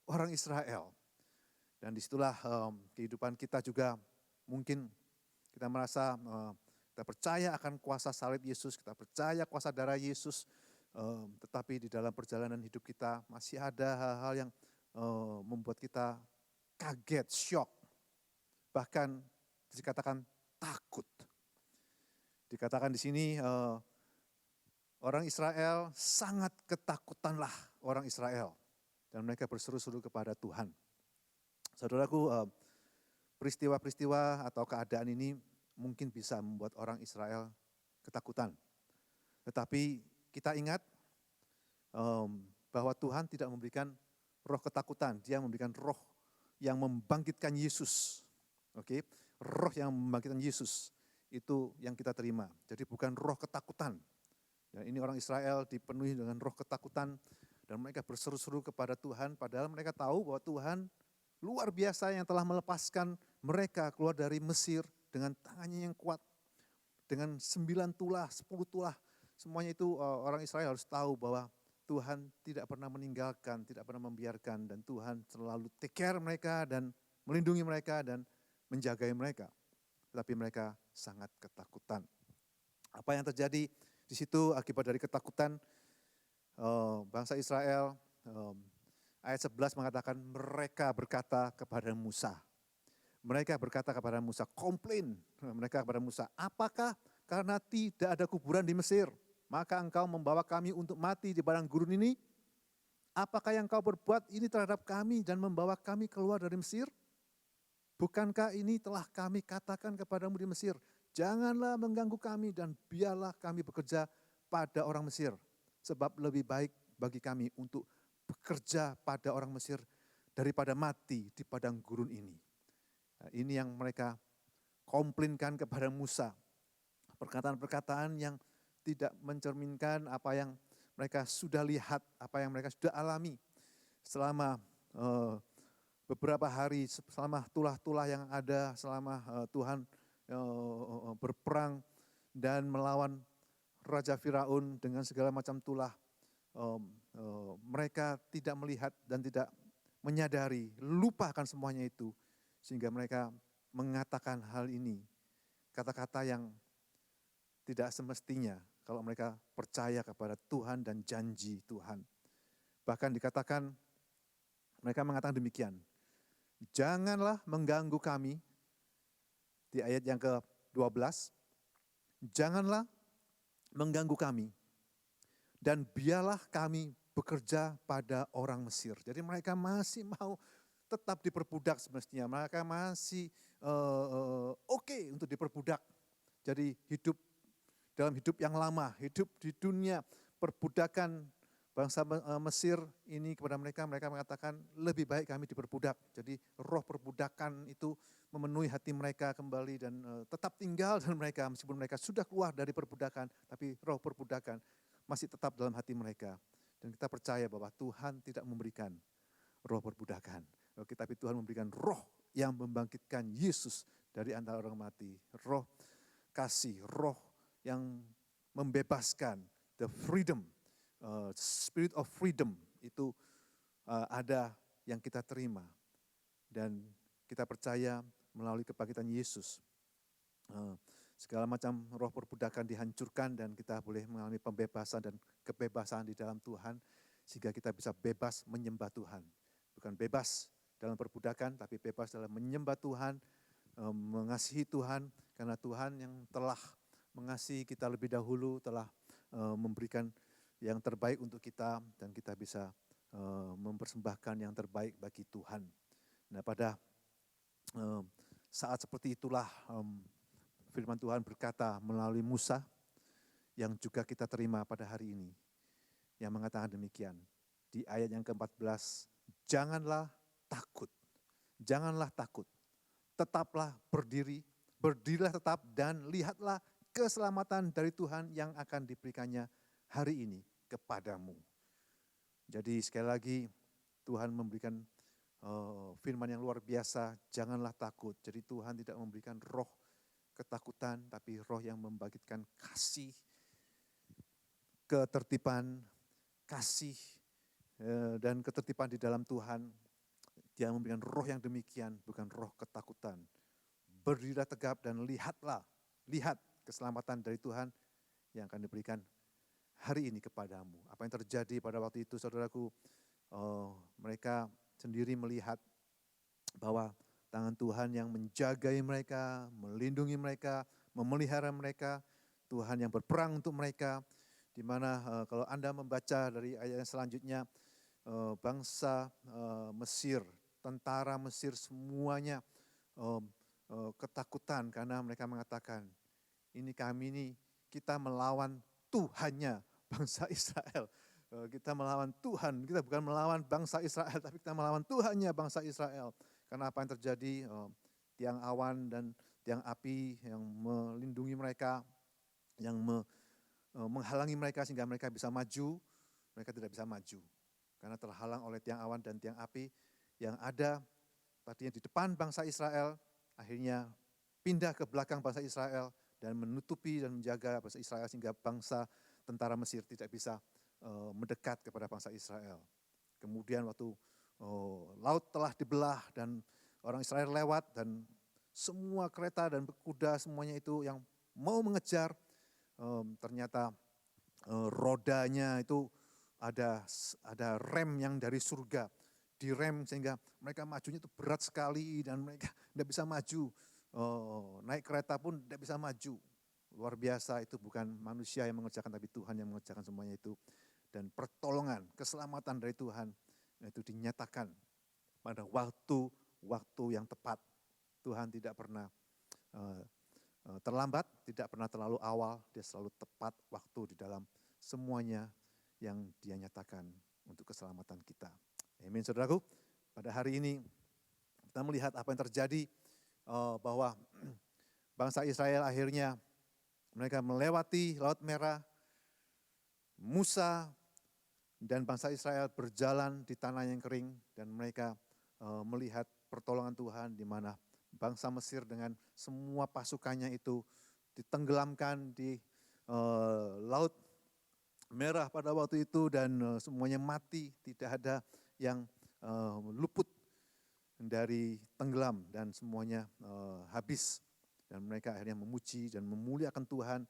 orang Israel. Dan disitulah kehidupan kita juga mungkin kita merasa kita percaya akan kuasa salib Yesus, kita percaya kuasa darah Yesus, tetapi di dalam perjalanan hidup kita masih ada hal-hal yang membuat kita kaget, shock, bahkan dikatakan takut. Dikatakan di sini orang Israel sangat ketakutanlah orang Israel dan mereka berseru-seru kepada Tuhan. Saudaraku, peristiwa-peristiwa atau keadaan ini mungkin bisa membuat orang Israel ketakutan. Tetapi kita ingat bahwa Tuhan tidak memberikan roh ketakutan, Dia memberikan roh yang membangkitkan Yesus. Oke, roh yang membangkitkan Yesus itu yang kita terima. Jadi bukan roh ketakutan. Dan ini orang Israel dipenuhi dengan roh ketakutan dan mereka berseru-seru kepada Tuhan, padahal mereka tahu bahwa Tuhan luar biasa yang telah melepaskan mereka keluar dari Mesir dengan tangannya yang kuat, dengan 9 tulah, 10 tulah. Semuanya itu orang Israel harus tahu bahwa Tuhan tidak pernah meninggalkan, tidak pernah membiarkan, dan Tuhan selalu take care mereka dan melindungi mereka dan menjagai mereka. Tetapi mereka sangat ketakutan. Apa yang terjadi di situ akibat dari ketakutan bangsa Israel, ayat 11 mengatakan mereka berkata kepada Musa. Mereka berkata kepada Musa, komplain mereka kepada Musa, apakah karena tidak ada kuburan di Mesir, maka engkau membawa kami untuk mati di padang gurun ini? Apakah yang kau berbuat ini terhadap kami dan membawa kami keluar dari Mesir? Bukankah ini telah kami katakan kepadamu di Mesir, janganlah mengganggu kami dan biarlah kami bekerja pada orang Mesir, sebab lebih baik bagi kami untuk bekerja pada orang Mesir daripada mati di padang gurun ini. Nah, ini yang mereka komplainkan kepada Musa. Perkataan-perkataan yang tidak mencerminkan apa yang mereka sudah lihat, apa yang mereka sudah alami selama beberapa hari, selama tulah-tulah yang ada, selama Tuhan berperang dan melawan Raja Firaun dengan segala macam tulah. Mereka tidak melihat dan tidak menyadari, lupa akan semuanya itu. Sehingga mereka mengatakan hal ini, kata-kata yang tidak semestinya kalau mereka percaya kepada Tuhan dan janji Tuhan. Bahkan dikatakan, mereka mengatakan demikian, janganlah mengganggu kami, di ayat yang ke-12, janganlah mengganggu kami, dan biarlah kami bekerja pada orang Mesir. Jadi mereka masih mau tetap diperbudak semestinya, mereka masih oke untuk diperbudak. Jadi hidup dalam hidup yang lama, hidup di dunia perbudakan bangsa Mesir ini kepada mereka mengatakan lebih baik kami diperbudak. Jadi roh perbudakan itu memenuhi hati mereka kembali dan tetap tinggal dalam mereka meskipun mereka sudah keluar dari perbudakan, tapi roh perbudakan masih tetap dalam hati mereka. Dan kita percaya bahwa Tuhan tidak memberikan roh perbudakan. Tapi Tuhan memberikan roh yang membangkitkan Yesus dari antara orang mati. Roh kasih, roh yang membebaskan, the freedom, spirit of freedom itu ada yang kita terima. Dan kita percaya melalui kebangkitan Yesus, segala macam roh perbudakan dihancurkan dan kita boleh mengalami pembebasan dan kebebasan di dalam Tuhan. Sehingga kita bisa bebas menyembah Tuhan. Bukan bebas dalam perbudakan, tapi bebas dalam menyembah Tuhan, mengasihi Tuhan, karena Tuhan yang telah mengasihi kita lebih dahulu, telah memberikan yang terbaik untuk kita, dan kita bisa mempersembahkan yang terbaik bagi Tuhan. Nah, pada saat seperti itulah firman Tuhan berkata melalui Musa yang juga kita terima pada hari ini, yang mengatakan demikian. Di ayat yang ke-14, janganlah takut, tetaplah berdiri, berdirilah tetap dan lihatlah keselamatan dari Tuhan yang akan diberikannya hari ini kepadamu. Jadi sekali lagi Tuhan memberikan firman yang luar biasa, janganlah takut. Jadi Tuhan tidak memberikan roh ketakutan, tapi roh yang membangkitkan kasih, ketertiban, kasih, dan ketertiban di dalam Tuhan. Dia memberikan roh yang demikian, bukan roh ketakutan. Berdirilah tegap dan lihat keselamatan dari Tuhan yang akan diberikan hari ini kepadamu. Apa yang terjadi pada waktu itu, saudaraku, mereka sendiri melihat bahwa tangan Tuhan yang menjagai mereka, melindungi mereka, memelihara mereka, Tuhan yang berperang untuk mereka, di mana kalau Anda membaca dari ayat yang selanjutnya, bangsa Mesir, tentara Mesir semuanya ketakutan karena mereka mengatakan, ini kami ini kita melawan Tuhannya bangsa Israel. Kita melawan Tuhan, kita bukan melawan bangsa Israel, tapi kita melawan Tuhannya bangsa Israel. Karena apa yang terjadi, tiang awan dan tiang api yang melindungi mereka, yang menghalangi mereka sehingga mereka bisa maju, mereka tidak bisa maju. Karena terhalang oleh tiang awan dan tiang api yang ada tadinya di depan bangsa Israel, akhirnya pindah ke belakang bangsa Israel dan menutupi dan menjaga bangsa Israel sehingga bangsa tentara Mesir tidak bisa mendekat kepada bangsa Israel. Kemudian waktu laut telah dibelah dan orang Israel lewat dan semua kereta dan kuda semuanya itu yang mau mengejar, ternyata rodanya itu ada rem yang dari surga, direm sehingga mereka majunya itu berat sekali dan mereka tidak bisa maju. Naik kereta pun tidak bisa maju. Luar biasa, itu bukan manusia yang mengerjakan tapi Tuhan yang mengerjakan semuanya itu. Dan pertolongan, keselamatan dari Tuhan itu dinyatakan pada waktu yang tepat. Tuhan tidak pernah terlambat, tidak pernah terlalu awal, dia selalu tepat waktu di dalam semuanya yang dia nyatakan untuk keselamatan kita. Amin, saudaraku. Pada hari ini kita melihat apa yang terjadi, bahwa bangsa Israel akhirnya mereka melewati Laut Merah. Musa dan bangsa Israel berjalan di tanah yang kering dan mereka melihat pertolongan Tuhan di mana bangsa Mesir dengan semua pasukannya itu ditenggelamkan di Laut Merah pada waktu itu dan semuanya mati, tidak ada yang luput dari tenggelam dan semuanya habis. Dan mereka akhirnya memuji dan memuliakan Tuhan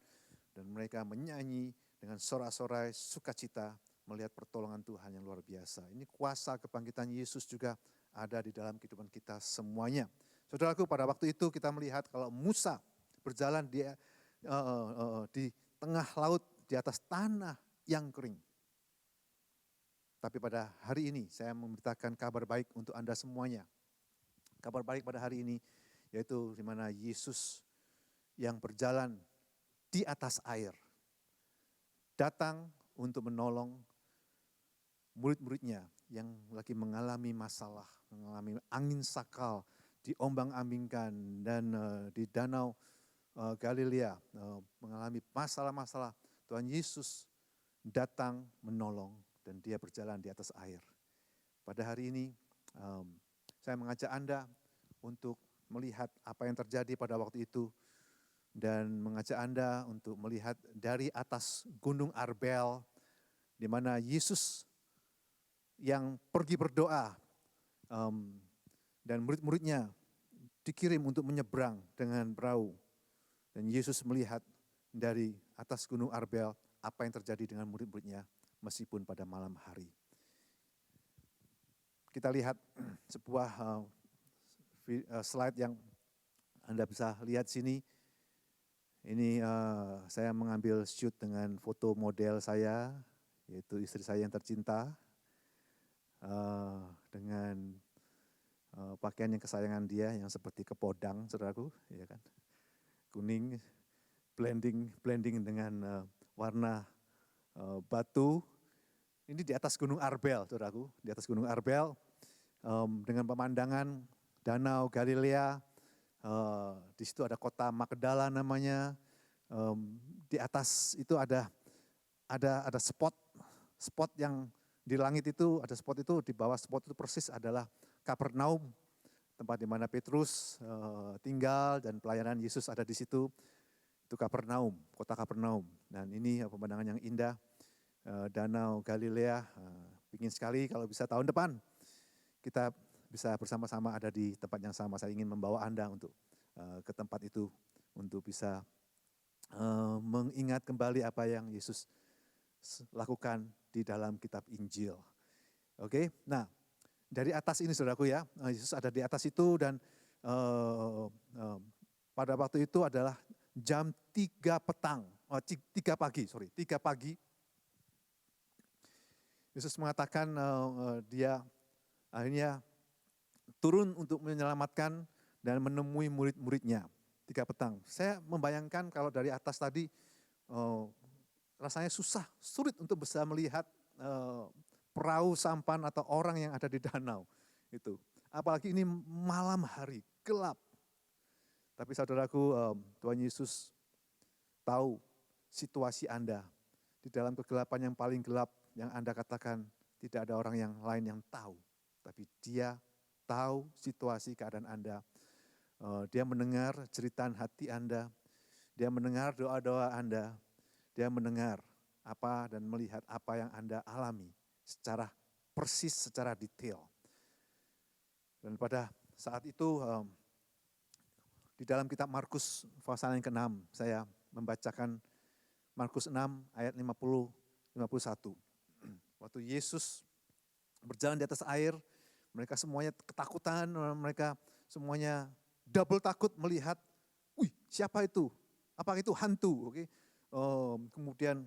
dan mereka menyanyi dengan sorak-sorai sukacita melihat pertolongan Tuhan yang luar biasa. Ini kuasa kebangkitan Yesus juga ada di dalam kehidupan kita semuanya. Saudaraku, pada waktu itu kita melihat kalau Musa berjalan di tengah laut di atas tanah yang kering. Tapi pada hari ini saya memberitakan kabar baik untuk Anda semuanya. Kabar baik pada hari ini yaitu di mana Yesus yang berjalan di atas air datang untuk menolong murid-muridnya yang lagi mengalami masalah, mengalami angin sakal, diombang-ambingkan dan di danau Galilea mengalami masalah-masalah. Tuhan Yesus datang menolong dan dia berjalan di atas air. Pada hari ini saya mengajak Anda untuk melihat apa yang terjadi pada waktu itu dan mengajak Anda untuk melihat dari atas Gunung Arbel di mana Yesus yang pergi berdoa dan murid-muridnya dikirim untuk menyeberang dengan perahu. Dan Yesus melihat dari atas Gunung Arbel apa yang terjadi dengan murid-muridnya meskipun pada malam hari. Kita lihat sebuah slide yang Anda bisa lihat sini. Ini saya mengambil shoot dengan foto model saya, yaitu istri saya yang tercinta. dengan pakaian yang kesayangan dia yang seperti kepodang, saudaraku, ya kan, kuning, blending dengan warna batu. Ini di atas Gunung Arbel, saudaraku, di atas Gunung Arbel dengan pemandangan Danau Galilea. Di situ ada kota Magdala namanya. Di atas itu ada spot yang di langit itu, ada spot itu, di bawah spot itu persis adalah Kapernaum, tempat di mana Petrus tinggal dan pelayanan Yesus ada di situ. Itu Kapernaum, kota Kapernaum. Dan ini pemandangan yang indah, Danau Galilea. Ingin sekali kalau bisa tahun depan kita bisa bersama-sama ada di tempat yang sama. Saya ingin membawa Anda untuk ke tempat itu, untuk bisa mengingat kembali apa yang Yesus lakukan di dalam kitab Injil. Oke, nah dari atas ini saudaraku ya, Yesus ada di atas itu dan pada waktu itu adalah jam 3 pagi. Yesus mengatakan dia akhirnya turun untuk menyelamatkan dan menemui murid-muridnya 3 petang. Saya membayangkan kalau dari atas tadi rasanya sulit untuk bisa melihat perahu sampan atau orang yang ada di danau itu. Apalagi ini malam hari, gelap. Tapi saudaraku, Tuhan Yesus tahu situasi Anda. Di dalam kegelapan yang paling gelap yang Anda katakan tidak ada orang yang lain yang tahu. Tapi Dia tahu situasi keadaan Anda. Dia mendengar jeritan hati Anda. Dia mendengar doa-doa Anda. Dia mendengar apa dan melihat apa yang Anda alami secara persis, secara detail. Dan pada saat itu di dalam kitab Markus pasal yang ke-6 saya membacakan Markus 6 ayat 50-51. Waktu Yesus berjalan di atas air, mereka semuanya ketakutan, mereka semuanya double takut melihat, wih siapa itu? Apakah itu hantu? Oke. Kemudian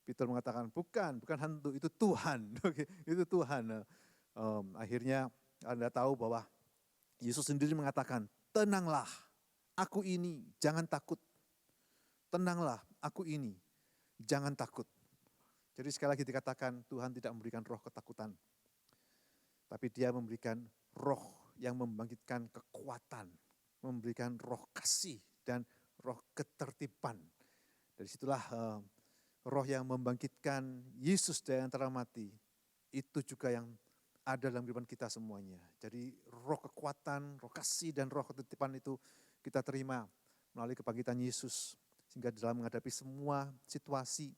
Peter mengatakan, bukan hantu, itu Tuhan. Oke, itu Tuhan. Akhirnya Anda tahu bahwa Yesus sendiri mengatakan, tenanglah, aku ini, jangan takut. Tenanglah, aku ini, jangan takut. Jadi sekali lagi dikatakan Tuhan tidak memberikan roh ketakutan. Tapi Dia memberikan roh yang membangkitkan kekuatan. Memberikan roh kasih dan roh ketertiban. Dari situlah roh yang membangkitkan Yesus dari antara mati. Itu juga yang ada dalam kehidupan kita semuanya. Jadi roh kekuatan, roh kasih dan roh ketertiban itu kita terima melalui kebangkitan Yesus. Sehingga dalam menghadapi semua situasi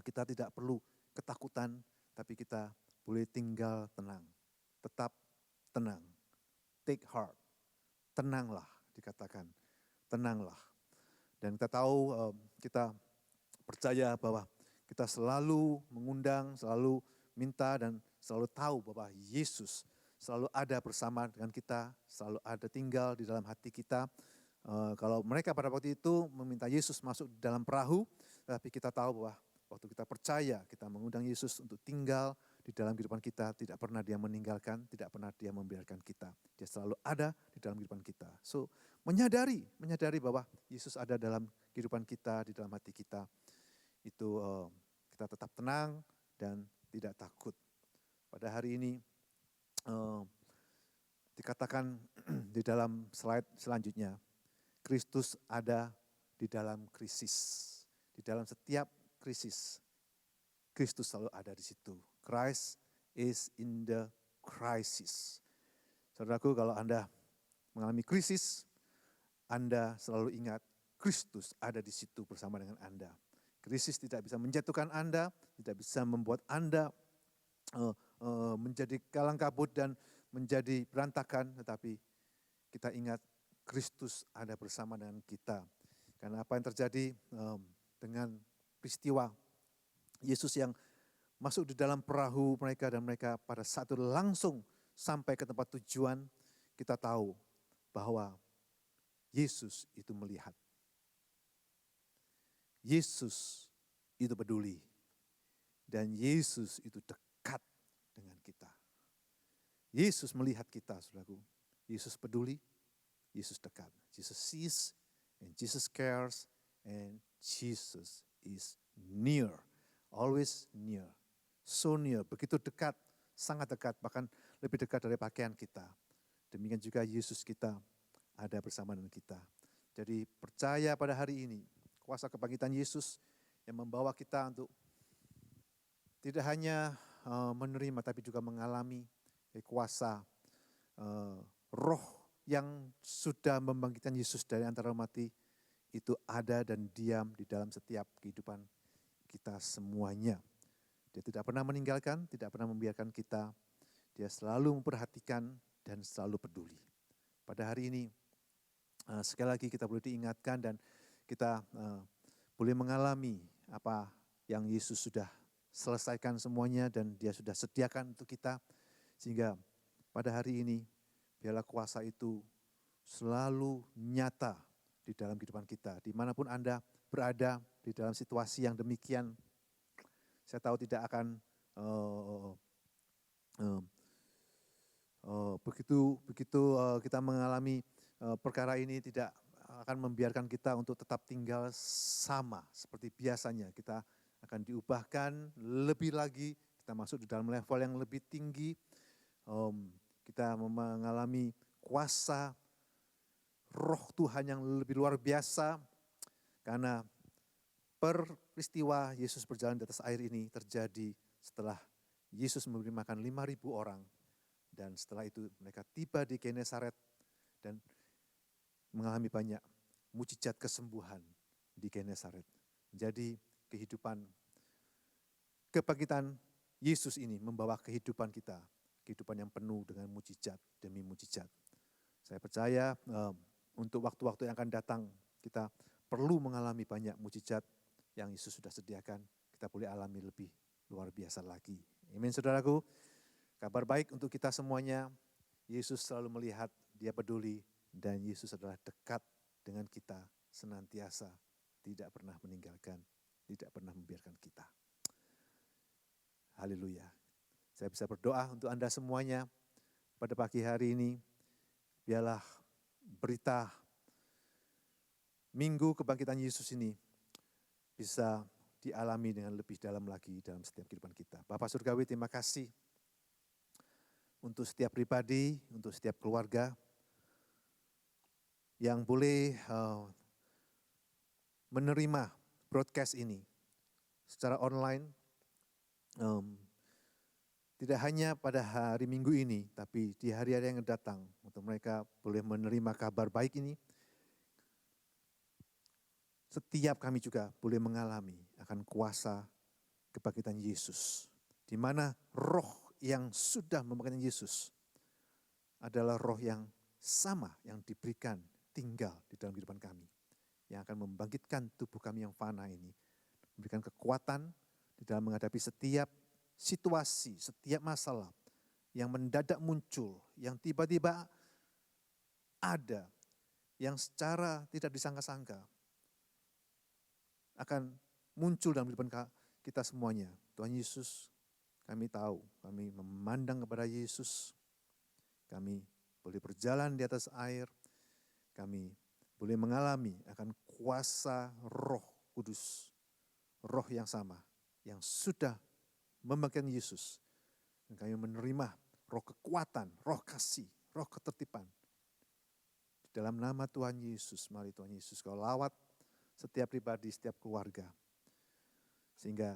kita tidak perlu ketakutan, tapi kita boleh tinggal tenang. Tetap tenang. Take heart. Tenanglah dikatakan. Tenanglah. Dan kita tahu, kita percaya bahwa kita selalu mengundang, selalu minta dan selalu tahu bahwa Yesus selalu ada bersama dengan kita, selalu ada tinggal di dalam hati kita. Kalau mereka pada waktu itu meminta Yesus masuk di dalam perahu, tapi kita tahu bahwa waktu kita percaya, kita mengundang Yesus untuk tinggal di dalam kehidupan kita, tidak pernah Dia meninggalkan, tidak pernah Dia membiarkan kita. Dia selalu ada di dalam kehidupan kita. So, menyadari bahwa Yesus ada dalam kehidupan kita, di dalam hati kita, itu kita tetap tenang dan tidak takut. Pada hari ini dikatakan di dalam slide selanjutnya, Kristus ada di dalam krisis. Di dalam setiap krisis, Kristus selalu ada di situ. Christ is in the crisis. Saudaraku, kalau Anda mengalami krisis, Anda selalu ingat Kristus ada di situ bersama dengan Anda. Krisis tidak bisa menjatuhkan Anda, tidak bisa membuat Anda menjadi kalang kabut dan menjadi berantakan, tetapi kita ingat Kristus ada bersama dengan kita. Karena apa yang terjadi dengan peristiwa Yesus yang masuk di dalam perahu mereka dan mereka pada saat itu langsung sampai ke tempat tujuan, kita tahu bahwa Yesus itu melihat. Yesus itu peduli. Dan Yesus itu dekat Yesus melihat kita, saudaraku. Yesus peduli, Yesus dekat. Jesus sees, and Jesus cares, and Jesus is near. Always near. So near, begitu dekat, sangat dekat, bahkan lebih dekat dari pakaian kita. Demikian juga Yesus kita ada bersama dengan kita. Jadi percaya pada hari ini, kuasa kebangkitan Yesus yang membawa kita untuk tidak hanya menerima tapi juga mengalami kuasa roh yang sudah membangkitkan Yesus dari antara mati itu ada dan diam di dalam setiap kehidupan kita semuanya. Dia tidak pernah meninggalkan, tidak pernah membiarkan kita. Dia selalu memperhatikan dan selalu peduli. Pada hari ini sekali lagi kita boleh diingatkan dan kita boleh mengalami apa yang Yesus sudah selesaikan semuanya dan Dia sudah sediakan untuk kita. Sehingga pada hari ini biarlah kuasa itu selalu nyata di dalam kehidupan kita. Dimanapun Anda berada di dalam situasi yang demikian, saya tahu tidak akan begitu kita mengalami perkara ini tidak akan membiarkan kita untuk tetap tinggal sama seperti biasanya. Kita akan diubahkan lebih lagi, kita masuk di dalam level yang lebih tinggi. Kita mengalami kuasa roh Tuhan yang lebih luar biasa karena peristiwa Yesus berjalan di atas air ini terjadi setelah Yesus memberi makan 5.000 orang dan setelah itu mereka tiba di Genesaret dan mengalami banyak mujizat kesembuhan di Genesaret. Jadi kehidupan kebangkitan Yesus ini membawa kehidupan kita, kehidupan yang penuh dengan mujizat demi mujizat. Saya percaya untuk waktu-waktu yang akan datang kita perlu mengalami banyak mujizat yang Yesus sudah sediakan. Kita boleh alami lebih luar biasa lagi. Amin saudaraku. Kabar baik untuk kita semuanya. Yesus selalu melihat, Dia peduli, dan Yesus adalah dekat dengan kita senantiasa. Tidak pernah meninggalkan, tidak pernah membiarkan kita. Haleluya. Saya bisa berdoa untuk Anda semuanya pada pagi hari ini. Biarlah berita Minggu Kebangkitan Yesus ini bisa dialami dengan lebih dalam lagi dalam setiap kehidupan kita. Bapak Surgawi, terima kasih untuk setiap pribadi, untuk setiap keluarga yang boleh menerima broadcast ini secara online. Tidak hanya pada hari Minggu ini, tapi di hari-hari yang datang untuk mereka boleh menerima kabar baik ini. Setiap kami juga boleh mengalami akan kuasa kebangkitan Yesus. Di mana roh yang sudah membangkitkan Yesus adalah roh yang sama yang diberikan tinggal di dalam kehidupan kami. Yang akan membangkitkan tubuh kami yang fana ini. Memberikan kekuatan di dalam menghadapi setiap situasi, setiap masalah yang mendadak muncul, yang tiba-tiba ada, yang secara tidak disangka-sangka akan muncul dalam kehidupan kita semuanya. Tuhan Yesus, kami tahu, kami memandang kepada Yesus, kami boleh berjalan di atas air, kami boleh mengalami akan kuasa Roh Kudus, roh yang sama, yang sudah membangkitkan Yesus. Dan kami menerima roh kekuatan, roh kasih, roh ketertiban. Di dalam nama Tuhan Yesus, mari Tuhan Yesus kau lawat setiap pribadi, setiap keluarga. Sehingga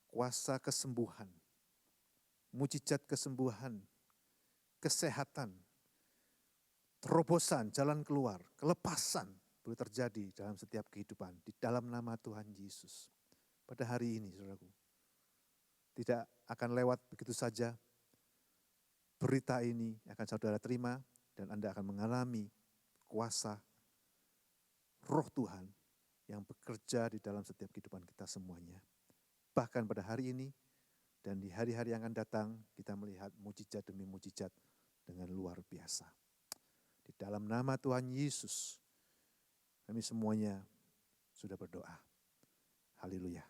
kuasa kesembuhan, mujizat kesembuhan, kesehatan, terobosan, jalan keluar, kelepasan boleh terjadi dalam setiap kehidupan. Di dalam nama Tuhan Yesus. Pada hari ini, saudaraku. Tidak akan lewat begitu saja. Berita ini akan saudara terima dan Anda akan mengalami kuasa Roh Tuhan yang bekerja di dalam setiap kehidupan kita semuanya. Bahkan pada hari ini dan di hari-hari yang akan datang kita melihat mujizat demi mujizat dengan luar biasa. Di dalam nama Tuhan Yesus kami semuanya sudah berdoa. Haleluya.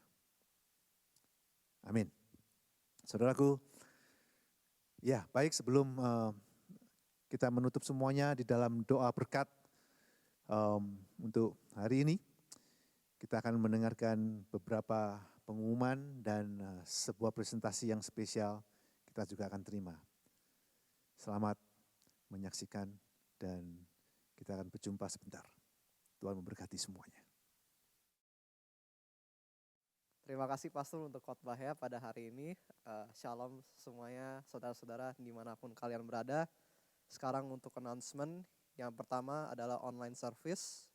Amin. Saudaraku, Ya, baik sebelum kita menutup semuanya di dalam doa berkat untuk hari ini, kita akan mendengarkan beberapa pengumuman dan sebuah presentasi yang spesial kita juga akan terima. Selamat menyaksikan dan kita akan berjumpa sebentar. Tuhan memberkati semuanya. Terima kasih Pastor untuk khotbahnya pada hari ini. Shalom semuanya, saudara-saudara dimanapun kalian berada. Sekarang untuk announcement, yang pertama adalah online service.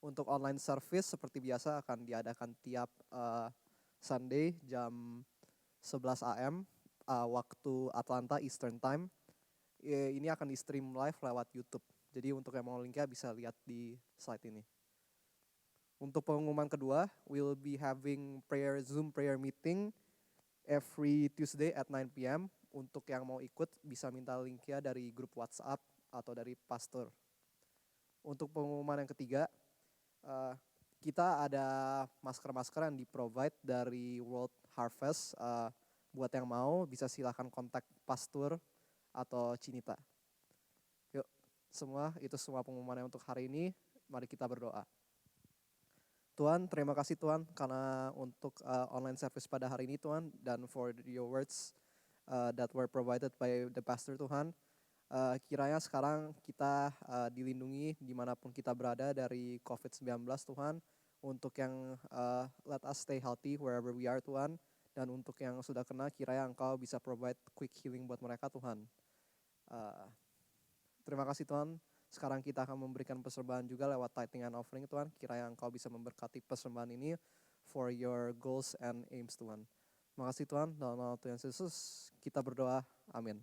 Untuk online service seperti biasa akan diadakan tiap Sunday jam 11 AM waktu Atlanta Eastern Time. Ini akan di stream live lewat YouTube. Jadi untuk yang mau linknya bisa lihat di slide ini. Untuk pengumuman kedua, we'll be having Zoom prayer meeting every Tuesday at 9 PM. Untuk yang mau ikut bisa minta linknya dari grup WhatsApp atau dari pastor. Untuk pengumuman yang ketiga, kita ada masker-masker yang di-provide dari World Harvest. Buat yang mau bisa silahkan kontak pastor atau Cinita. Yuk, itu semua pengumumannya untuk hari ini. Mari kita berdoa. Tuhan, terima kasih Tuhan karena untuk online service pada hari ini Tuhan, dan for your words that were provided by the pastor Tuhan. Kiranya sekarang kita dilindungi dimanapun kita berada dari COVID-19 Tuhan. Untuk yang let us stay healthy wherever we are Tuhan. Dan untuk yang sudah kena kiranya Engkau bisa provide quick healing buat mereka Tuhan. Terima kasih Tuhan. Sekarang kita akan memberikan persembahan juga lewat tithing and offering Tuhan. Kiranya Engkau bisa memberkati persembahan ini for your goals and aims Tuhan. Terima kasih Tuhan. Dalam nama Tuhan Yesus kita berdoa. Amin.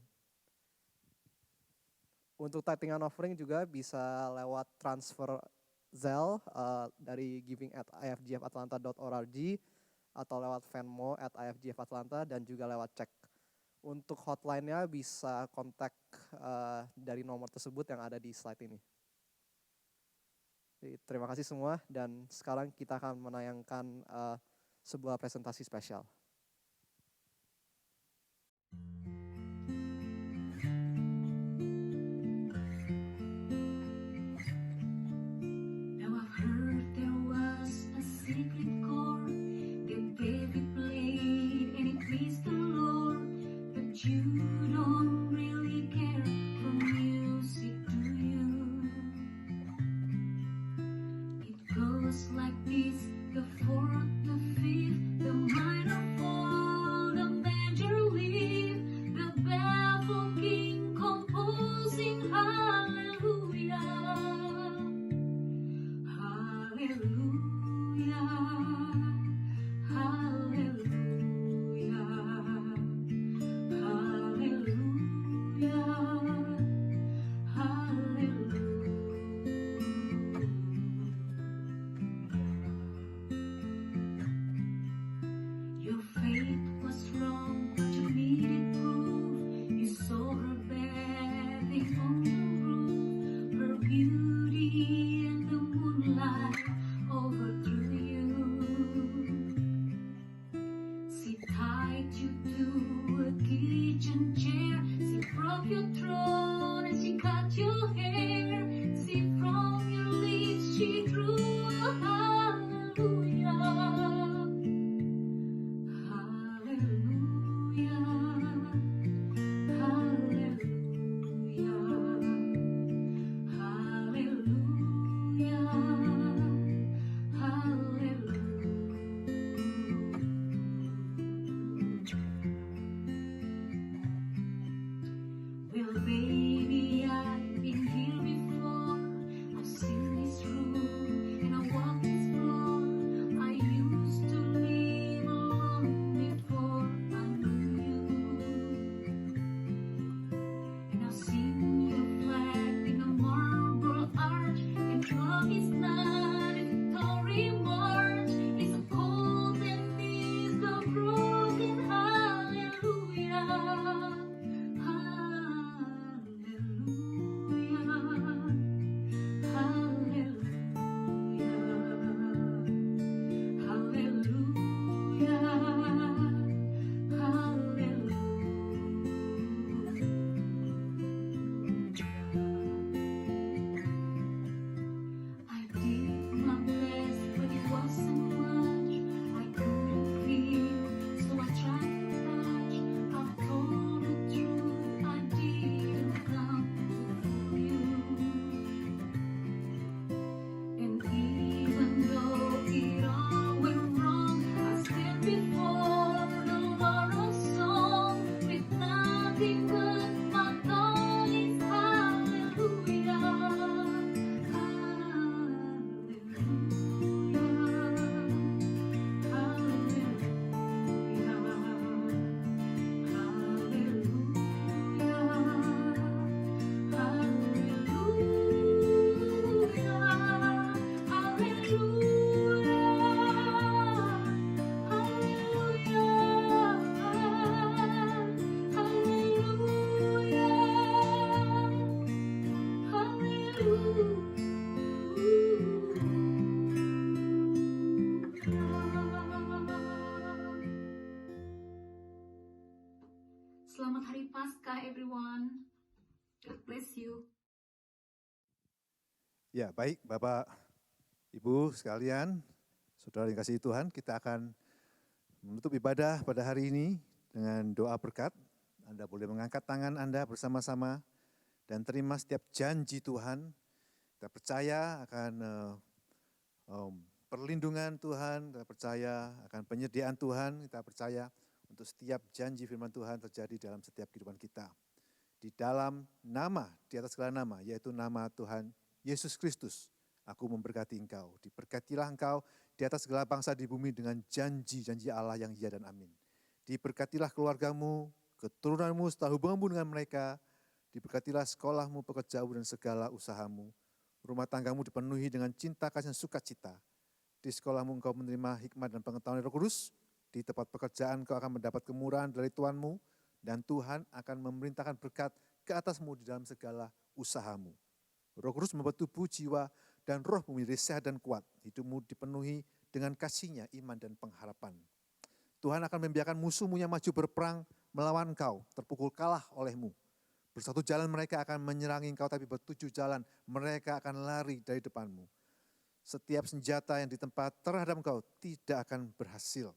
Untuk tithing and offering juga bisa lewat transfer Zelle dari giving@ifgfatlanta.org atau lewat Venmo @ifgfatlanta dan juga lewat cek. Untuk hotline-nya bisa kontak dari nomor tersebut yang ada di slide ini. Jadi, terima kasih semua dan sekarang kita akan menayangkan sebuah presentasi spesial. Now I've heard there was a secret chord that David played and it pleased the Lord. But you don't really care for music, do you? It goes like this: the fourth, the fifth, the minor fall, the major leaf, the baffled king composing hallelujah. Hallelujah, hallelujah, hallelujah. Your faith was wrong, but you needed proof. You saw her bathing on the roof, her beauty and the moonlight overthrew you. She tied you to a kitchen chair. She broke your throne and she cut your hair. See, from your lips she drew a hallelujah. Hallelujah. Hallelujah. Hallelujah. Hallelujah. Well, baby, Selamat Hari Paskah, everyone. God bless you. Ya, baik Bapak, Ibu sekalian, saudara yang kasih Tuhan, kita akan menutup ibadah pada hari ini dengan doa berkat. Anda boleh mengangkat tangan Anda bersama-sama dan terima setiap janji Tuhan. Kita percaya akan perlindungan Tuhan, kita percaya akan penyediaan Tuhan, kita percaya untuk setiap janji firman Tuhan terjadi dalam setiap kehidupan kita. Di dalam nama, di atas segala nama, yaitu nama Tuhan Yesus Kristus, aku memberkati engkau. Diberkatilah engkau di atas segala bangsa di bumi dengan janji-janji Allah yang ya dan amin. Diberkatilah keluargamu, keturunanmu, serta hubunganmu dengan mereka. Diberkatilah sekolahmu, pekerjaanmu, dan segala usahamu. Rumah tanggamu dipenuhi dengan cinta, kasih, dan sukacita. Di sekolahmu engkau menerima hikmat dan pengetahuan Roh Kudus. Di tempat pekerjaan engkau akan mendapat kemurahan dari Tuhanmu. Dan Tuhan akan memerintahkan berkat ke atasmu di dalam segala usahamu. Roh Kudus membuat tubuh, jiwa, dan rohmu menjadi sehat dan kuat. Hidupmu dipenuhi dengan kasih-Nya, iman, dan pengharapan. Tuhan akan membiarkan musuhmu yang maju berperang melawan engkau, terpukul kalah olehmu. Bersatu jalan mereka akan menyerangi engkau, tapi bertujuh jalan mereka akan lari dari depanmu. Setiap senjata yang ditempa terhadap engkau tidak akan berhasil.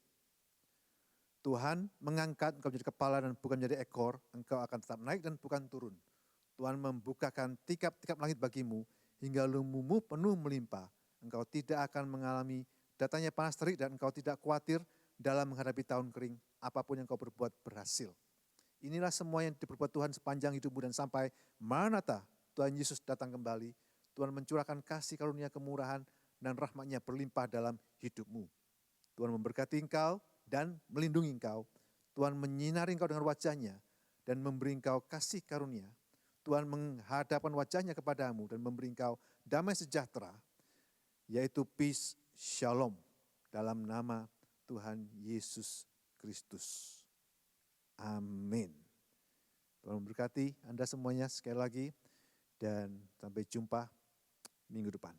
Tuhan mengangkat engkau menjadi kepala dan bukan menjadi ekor, engkau akan tetap naik dan bukan turun. Tuhan membukakan tikap-tikap langit bagimu, hingga lumumu penuh melimpah. Engkau tidak akan mengalami datangnya panas terik dan engkau tidak khawatir dalam menghadapi tahun kering, apapun yang kau berbuat berhasil. Inilah semua yang diperbuat Tuhan sepanjang hidupmu dan sampai Maranatha, Tuhan Yesus datang kembali. Tuhan mencurahkan kasih karunia kemurahan dan rahmat-Nya berlimpah dalam hidupmu. Tuhan memberkati engkau dan melindungi engkau. Tuhan menyinari engkau dengan wajah-Nya dan memberi engkau kasih karunia. Tuhan menghadapkan wajah-Nya kepadamu dan memberi engkau damai sejahtera, yaitu peace, shalom, dalam nama Tuhan Yesus Kristus. Amin. Tuhan memberkati Anda semuanya sekali lagi dan sampai jumpa minggu depan.